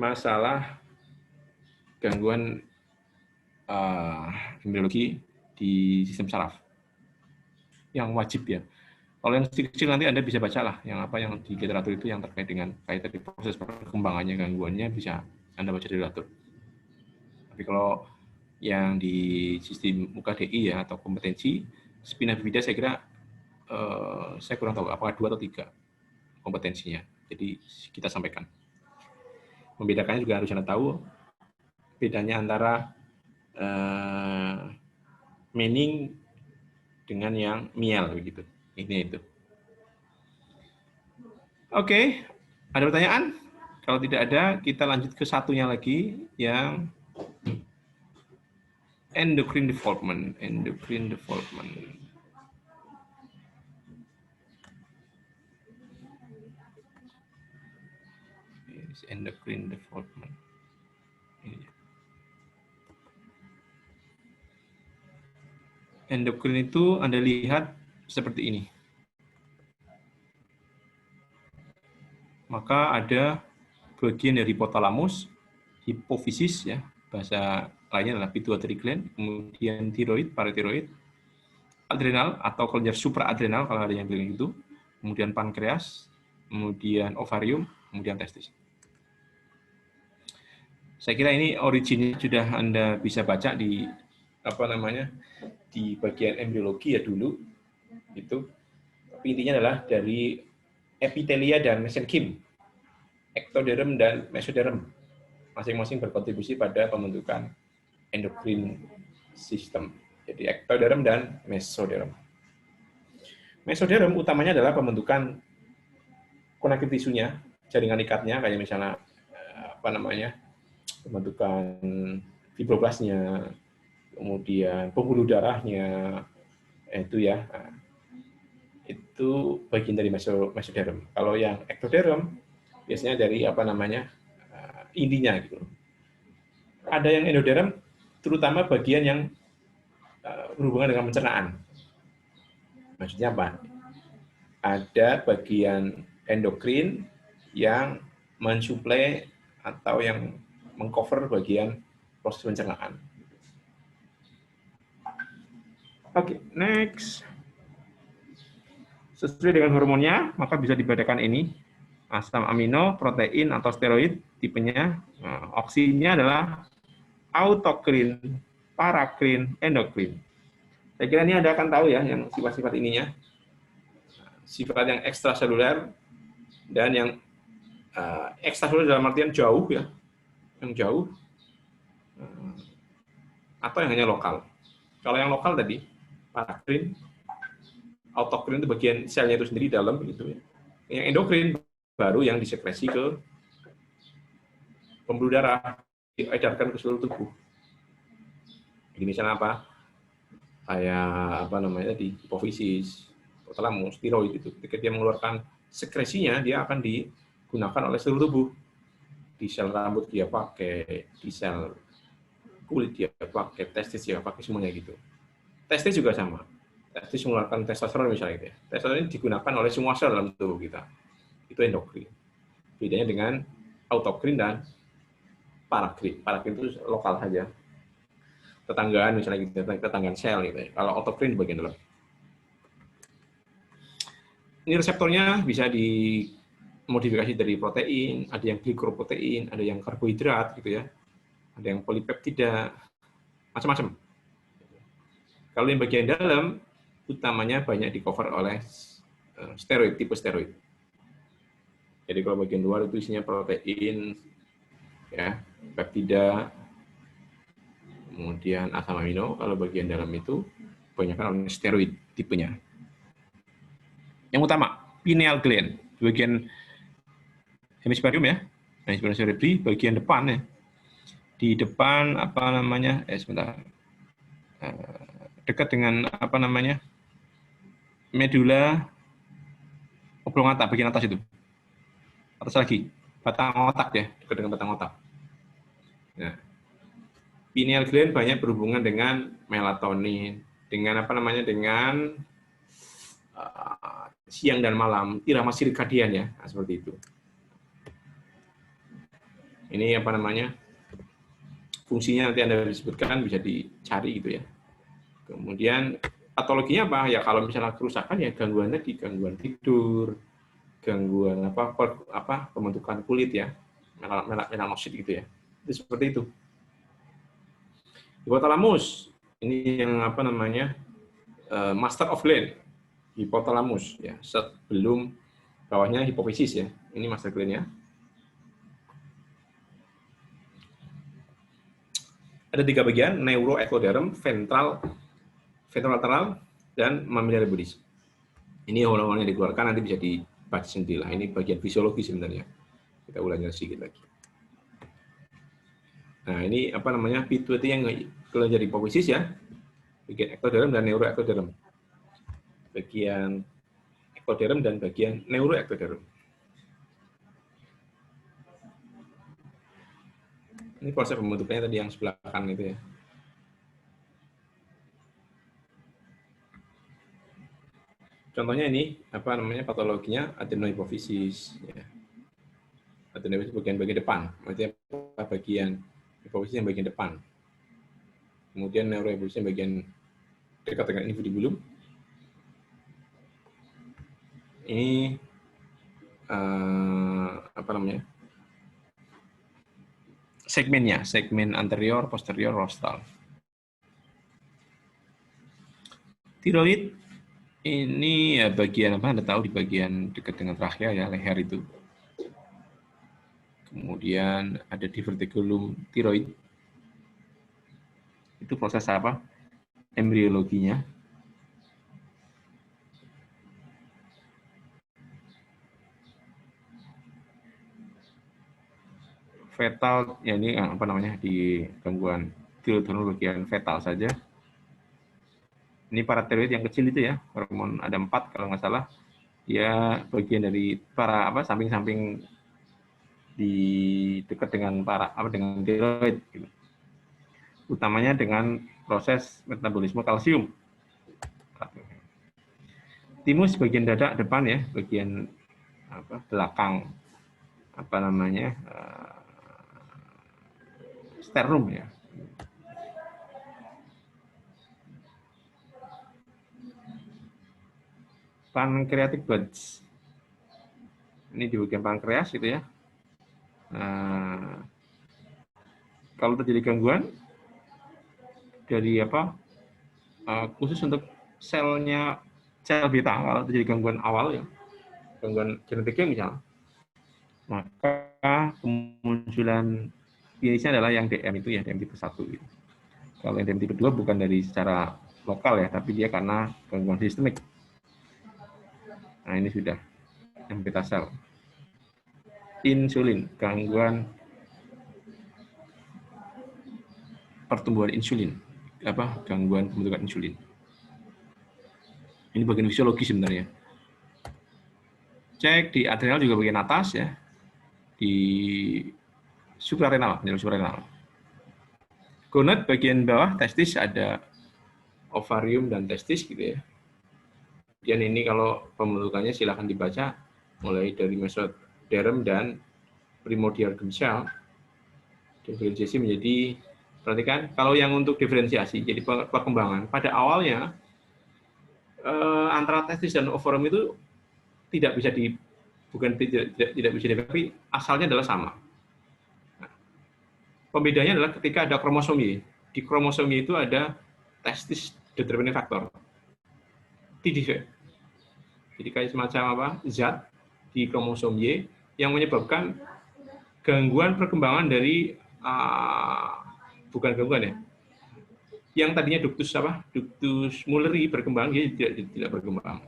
Masalah gangguan embriologi di sistem saraf yang wajib ya. Kalau yang kecil nanti Anda bisa baca lah yang di literatur itu yang terkait dengan proses perkembangannya, gangguannya bisa Anda baca di literatur. Tapi kalau yang di sistem UKDI ya atau kompetensi spina bifida saya kira saya kurang tahu apakah 2 atau 3 kompetensinya. Jadi kita sampaikan. Membedakannya juga harus Anda tahu bedanya antara mening dengan yang mial begitu. Ini itu. Oke, ada pertanyaan? Kalau tidak ada, kita lanjut ke satunya lagi yang endocrine development. Endocrine development. Endocrine development. Endokrin itu Anda lihat seperti ini. Maka ada bagian dari hipotalamus, hipofisis ya, bahasa lainnya adalah pituitary gland, kemudian tiroid, paratiroid, adrenal atau kelenjar supraadrenal kalau ada yang bilang gitu, kemudian pankreas, kemudian ovarium, kemudian testis. Saya kira ini originnya sudah Anda bisa baca di di bagian embriologi ya dulu itu. Tapi intinya adalah dari epitelia dan mesenkim, ektoderm dan mesoderm, masing-masing berkontribusi pada pembentukan endokrin sistem. Jadi ektoderm dan mesoderm. Mesoderm utamanya adalah pembentukan konektif tisunya, jaringan ikatnya kayak misalnya pembentukan fibroblasnya, kemudian pembuluh darahnya, itu bagian dari mesoderm. Kalau yang ektoderm biasanya dari intinya gitu. Ada yang endoderm, terutama bagian yang berhubungan dengan pencernaan. Maksudnya apa? Ada bagian endokrin yang mensuplai atau yang mengcover bagian proses pencernaan. Oke, next. Sesuai dengan hormonnya, maka bisa dibedakan ini. Asam amino, protein, atau steroid, tipenya. Nah, oksinya adalah autokrin, parakrin, endokrin. Saya kira ini Anda akan tahu ya, yang sifat-sifat ininya. Sifat yang ekstraseluler, dan yang ekstraseluler dalam artian jauh ya, yang jauh, atau yang hanya lokal. Kalau yang lokal tadi, parakrin, autokrin itu bagian selnya itu sendiri dalam gitu ya. Yang endokrin baru yang disekresi ke pembuluh darah, diedarkan ke seluruh tubuh. Jadi misalnya apa? Kayak tadi hipofisis, hipotalamus, tiroid itu. Ketika dia mengeluarkan sekresinya, dia akan digunakan oleh seluruh tubuh. Di sel rambut dia pakai, di sel kulit dia pakai, testis dia pakai, semuanya gitu. Testis juga sama. Testis mengeluarkan testosteron misalnya gitu ya. Testosteron ini digunakan oleh semua sel dalam tubuh kita. Itu endokrin. Bedanya dengan autokrin dan parakrin. Parakrin itu lokal saja. tetanggaan misalnya gitu, tetanggaan sel gitu ya. Kalau autocrine di bagian dalam. Ini reseptornya bisa dimodifikasi dari protein, ada yang glikoprotein, ada yang karbohidrat gitu ya, ada yang polipeptida, macam-macam. Kalau yang bagian dalam, utamanya banyak di cover oleh steroid, tipe steroid. Jadi kalau bagian luar itu isinya protein, ya, peptida, kemudian asam amino. Kalau bagian dalam itu kebanyakan oleh steroid tipenya. Yang utama, pineal gland, bagian hemisferium ya, hemisferium cerebri, bagian depan ya. Di depan apa namanya? Sebentar. Dekat dengan apa namanya? Medula oblongata, bagian atas itu. Atas lagi, batang otak ya, dekat dengan batang otak. Nah, pineal gland banyak berhubungan dengan melatonin, dengan apa namanya? Dengan siang dan malam, irama sirkadian ya, nah, seperti itu. Ini apa namanya? Fungsinya nanti Anda disebutkan, bisa dicari gitu ya. Kemudian patologinya apa? Ya kalau misalnya kerusakan ya gangguannya di gangguan tidur, gangguan apa pembentukan kulit ya, melanosit gitu ya. Itu seperti itu. Hipotalamus ini yang apa namanya? Master of gland. Hipotalamus ya, sebelum bawahnya hipofisis ya. Ini master gland-nya. Ada 3 bagian, neuroectoderm, ventrolateral, dan mammillary bodies. Ini hormon yang dikeluarkan nanti bisa dibaca sendiri lah. Ini bagian fisiologi sebenarnya. Kita ulangi sedikit lagi. Nah, ini apa namanya? Pituitary yang keluar dari hipofisis ya. Bagian ektoderm dan neuroectoderm. Bagian ektoderm dan bagian neuroectoderm. Ini proses pembentukannya tadi yang sebelah kanan itu ya. Contohnya ini apa namanya patologinya adenohipofisis ya. Adenohipofisis bagian depan, maksudnya bagian hipofisis yang bagian depan. Kemudian neurohipofisis yang bagian dekat dengan infundibulum. Ini apa namanya? Segmennya, segmen anterior, posterior, rostral. Tiroid ini ya bagian apa? Anda tahu di bagian dekat dengan trachea ya, leher itu. Kemudian ada diverticulum tiroid. Itu proses apa? Embriologinya. Fetal, ya ini apa namanya di gangguan tiroid hormon bagian fetal saja. Ini paratiroid yang kecil itu ya, hormon ada 4 kalau nggak salah. Ya bagian dari para apa samping-samping di dekat dengan dengan tiroid. Gitu. Utamanya dengan proses metabolisme kalsium. Timus bagian dada depan ya, bagian apa belakang apa namanya sternum ya. Pancreatic buds. Ini di bagian pankreas gitu ya. Nah, kalau terjadi gangguan dari apa khusus untuk selnya sel beta, kalau terjadi gangguan awal ya, gangguan genetiknya misalnya, maka kemunculan biasanya adalah yang DM itu ya, DM tipe 1 gitu. Kalau yang DM tipe 2 bukan dari secara lokal ya, tapi dia karena gangguan sistemik. Nah, ini sudah yang beta sel. Insulin, gangguan pertumbuhan insulin, gangguan pembentukan insulin. Ini bagian fisiologi sebenarnya. Cek di adrenal juga bagian atas ya, di suprarenal, jalur suprarenal. Gonad bagian bawah, testis ada ovarium dan testis gitu ya. Dan ini kalau pembentukannya silakan dibaca mulai dari mesoderm dan primordial germ cell. Diferensiasi menjadi Perhatikan, kalau yang untuk diferensiasi, jadi perkembangan, pada awalnya antara testis dan ovarium itu tidak bisa tidak bisa tapi asalnya adalah sama. Nah, pembedanya adalah ketika ada kromosom Y. Di kromosom Y itu ada testis determining factor, TDF. Jadi kayak semacam apa? Zat di kromosom Y yang menyebabkan gangguan perkembangan dari bukan gangguan ya. Yang tadinya ductus Mulleri berkembang, dia tidak berkembang.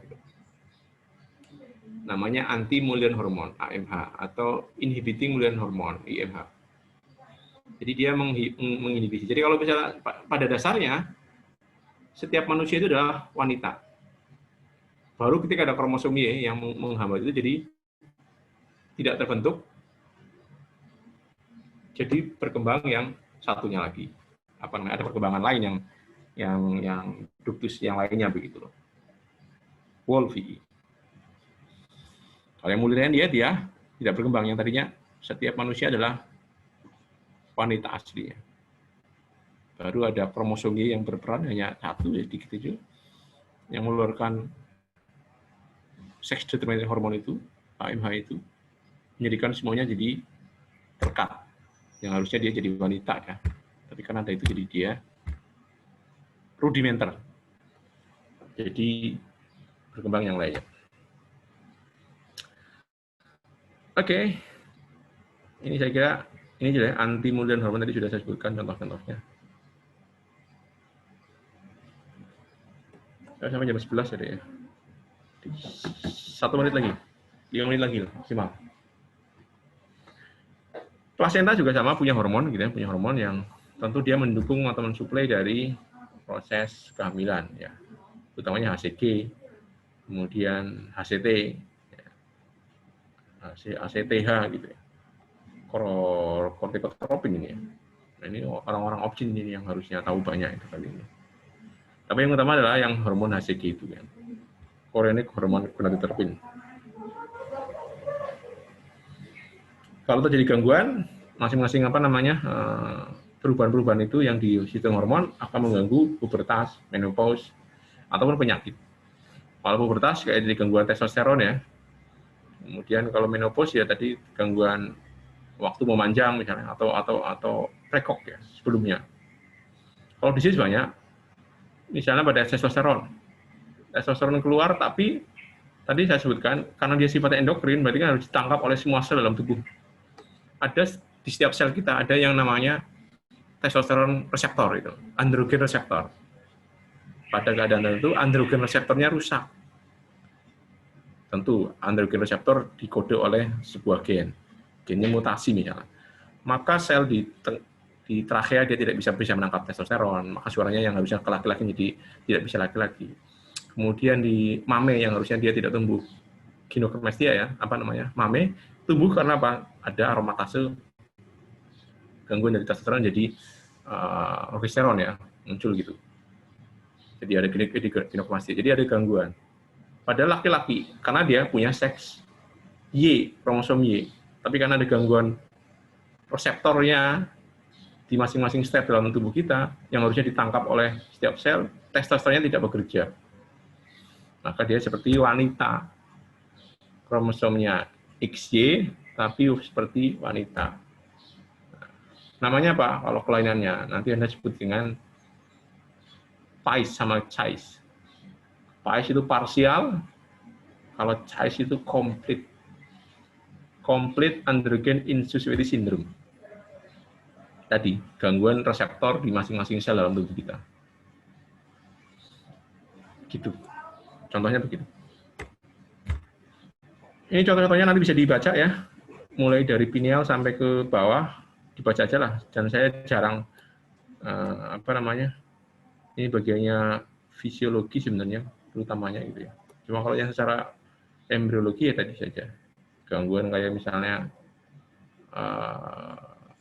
Namanya anti Mullerian hormone (AMH) atau inhibiting Mullerian hormone (IMH). Jadi dia menginhibisi. Jadi kalau misalnya pada dasarnya setiap manusia itu adalah wanita. Baru ketika ada kromosom Y yang menghambat itu, jadi tidak terbentuk, jadi berkembang yang satunya lagi. Apa namanya? Ada perkembangan lain yang ductus yang lainnya begitu loh. Wolfie. Kalau yang Mullerian dia tidak berkembang, yang tadinya setiap manusia adalah wanita asli. Baru ada kromosom Y yang berperan hanya satu, ya dikit itu, yang mengeluarkan sex determining hormone itu, AMH itu, menjadikan semuanya jadi terkat. Yang harusnya dia jadi wanita ya. Tapi karena ada itu jadi dia rudimenter. Jadi berkembang yang lainnya. Oke. Ini saya kira ini juga anti Mullerian hormone tadi sudah saya sebutkan contoh-contohnya. Sampai jam 11 ya. 1 menit lagi. 5 menit lagi maksimal. Plasenta juga sama punya hormon gitu ya, punya hormon yang tentu dia mendukung atau mensuplai dari proses kehamilan ya. Utamanya HCG, kemudian HCT, ya. ACTH gitu ya. Kortikotropin ini ya. Nah, ini orang-orang opsin ini yang harusnya tahu banyak itu kali ini. Tapi yang utama adalah yang hormon HCG itu kan. Chorionic hormone gonadotropin. Kalau terjadi gangguan, masing-masing perubahan-perubahan itu yang di sistem hormon akan mengganggu pubertas, menopause, ataupun penyakit. Kalau pubertas kayak jadi gangguan testosteron ya. Kemudian kalau menopause ya tadi gangguan waktu memanjang misalnya atau prekok ya sebelumnya. Kalau disease banyak, misalnya pada testosteron keluar, tapi tadi saya sebutkan karena dia sifatnya endokrin, berarti kan harus ditangkap oleh semua sel dalam tubuh. Ada di setiap sel kita ada yang namanya testosteron reseptor itu, androgen reseptor. Pada keadaan tertentu androgen reseptornya rusak. Tentu androgen reseptor dikode oleh sebuah gennya mutasi misalnya. Maka sel di trakea dia tidak bisa menangkap testosteron, maka suaranya yang harusnya ke laki-laki jadi tidak bisa laki-laki. Kemudian di mame yang harusnya dia tidak tumbuh, gynecomastia ya, mame tumbuh karena apa? Ada aromatase gangguan dari testosteron jadi progesteron ya, muncul gitu. Jadi ada gynecomastia, jadi ada gangguan. Pada laki-laki karena dia punya seks Y, kromosom Y, tapi karena ada gangguan reseptornya di masing-masing step dalam tubuh kita yang harusnya ditangkap oleh setiap sel, testosteronnya tidak bekerja. Maka dia seperti wanita. Kromosomnya XY, tapi seperti wanita. Namanya apa? Kalau kelainannya, nanti Anda sebut dengan PAIS sama CHAIS. PAIS itu parsial, kalau CHAIS itu complete. Complete androgen insufficiency syndrome. Tadi, gangguan reseptor di masing-masing sel dalam tubuh kita. Gitu. Contohnya begitu. Ini contoh-contohnya nanti bisa dibaca ya. Mulai dari pineal sampai ke bawah, dibaca aja lah. Dan saya jarang, ini bagiannya fisiologi sebenarnya, terutamanya gitu ya. Cuma kalau yang secara embriologi ya tadi saja. Gangguan kayak misalnya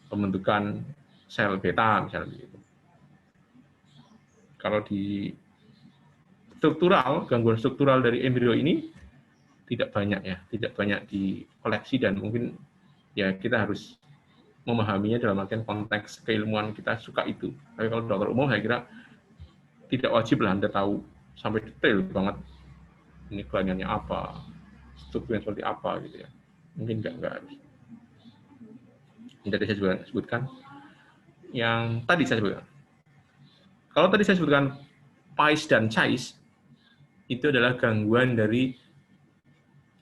pembentukan sel beta misalnya begitu. Kalau di struktural, gangguan struktural dari embrio ini tidak banyak ya, tidak banyak dikoleksi dan mungkin ya kita harus memahaminya dalam artian konteks keilmuan kita suka itu. Tapi kalau dokter umum saya kira tidak wajib lah Anda tahu sampai detail banget ini kelainannya apa, strukturnya seperti apa gitu ya. Mungkin nggak harus. Yang tadi saya sebutkan, yang tadi saya sebutkan. Kalau tadi saya sebutkan PAIS dan CHAIS, itu adalah gangguan dari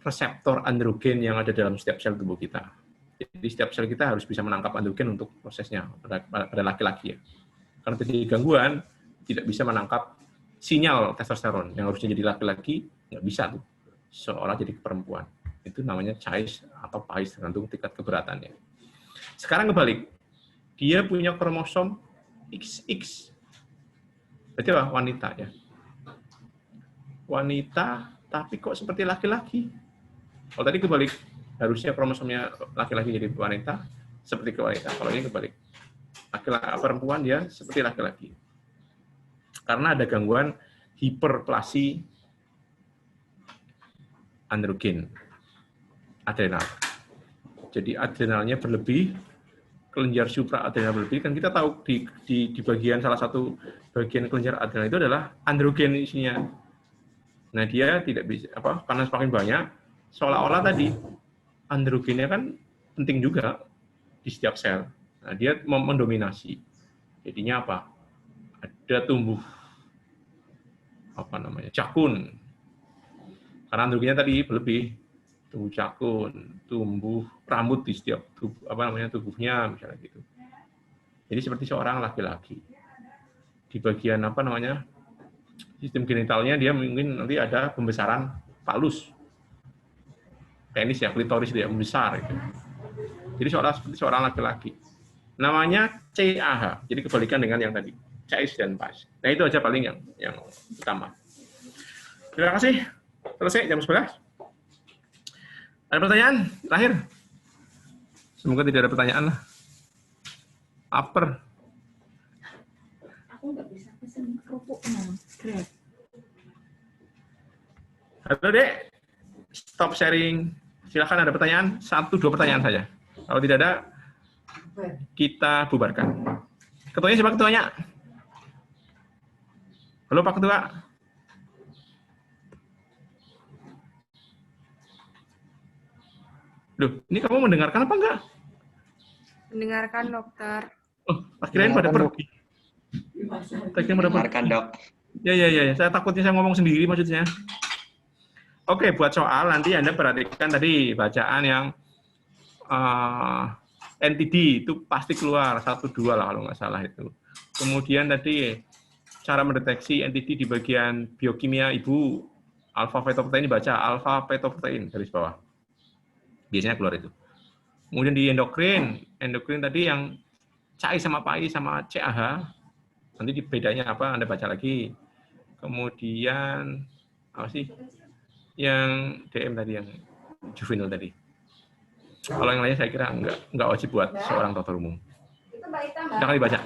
reseptor androgen yang ada dalam setiap sel tubuh kita. Jadi setiap sel kita harus bisa menangkap androgen untuk prosesnya pada laki-laki ya. Karena terjadi gangguan, tidak bisa menangkap sinyal testosteron yang harusnya jadi laki-laki, nggak bisa tuh, seolah jadi perempuan. Itu namanya CHAIS atau PAIS, tergantung tingkat keberatannya. Sekarang kebalik, dia punya kromosom XX, berarti apa? Wanita ya. Wanita, tapi kok seperti laki-laki? Kalau tadi kebalik, harusnya kromosomnya laki-laki jadi wanita, seperti ke wanita. Kalau ini kebalik, perempuan dia seperti laki-laki. Karena ada gangguan hiperplasi androgen adrenal. Jadi adrenalnya berlebih, kelenjar supraadrenal berlebih. Kan kita tahu di bagian salah satu bagian kelenjar adrenal itu adalah androgen isinya. Nah dia tidak bisa karena semakin banyak, seolah-olah tadi androgennya kan penting juga di setiap sel. Nah dia mendominasi. Jadinya apa? Ada tumbuh cakun. Karena androgennya tadi berlebih, tumbuh cakun, tumbuh rambut di setiap tubuhnya misalnya gitu. Jadi seperti seorang laki-laki. Di bagian sistem genitalnya dia mungkin nanti ada pembesaran falus. Penis ya, klitoris dia membesar gitu. Jadi seperti seorang laki-laki. Namanya CAH. Jadi kebalikan dengan yang tadi, CHAIS dan PAIS. Nah, itu aja paling yang utama. Terima kasih. Selesai jam 11. Ada pertanyaan terakhir? Semoga tidak ada pertanyaan lah. Lapar. Aku nggak bisa pesen kerupuk Grab. Halo Dek, stop sharing. Silakan ada pertanyaan, 1-2 pertanyaan saja. Kalau tidak ada, kita bubarkan. Ketuanya siapa ketuanya? Halo Pak Ketua. Loh, ini kamu mendengarkan apa enggak? Mendengarkan, dokter. Oh, akhirnya pada pergi. Mendengarkan, dok. Ya. Saya takutnya saya ngomong sendiri maksudnya. Oke, buat soal nanti Anda perhatikan tadi bacaan yang NTD itu pasti keluar 1-2 lah kalau nggak salah itu. Kemudian tadi cara mendeteksi NTD di bagian biokimia ibu, alfa fetoprotein dibaca alfa fetoprotein garis bawah. Biasanya keluar itu. Kemudian di endokrin tadi yang CHAIS sama PAIS sama CAH, nanti bedanya apa Anda baca lagi. Kemudian apa sih? Yang DM tadi, yang juvenil tadi. Kalau yang lainnya saya kira nggak wajib buat seorang dokter umum. Silakan dibaca.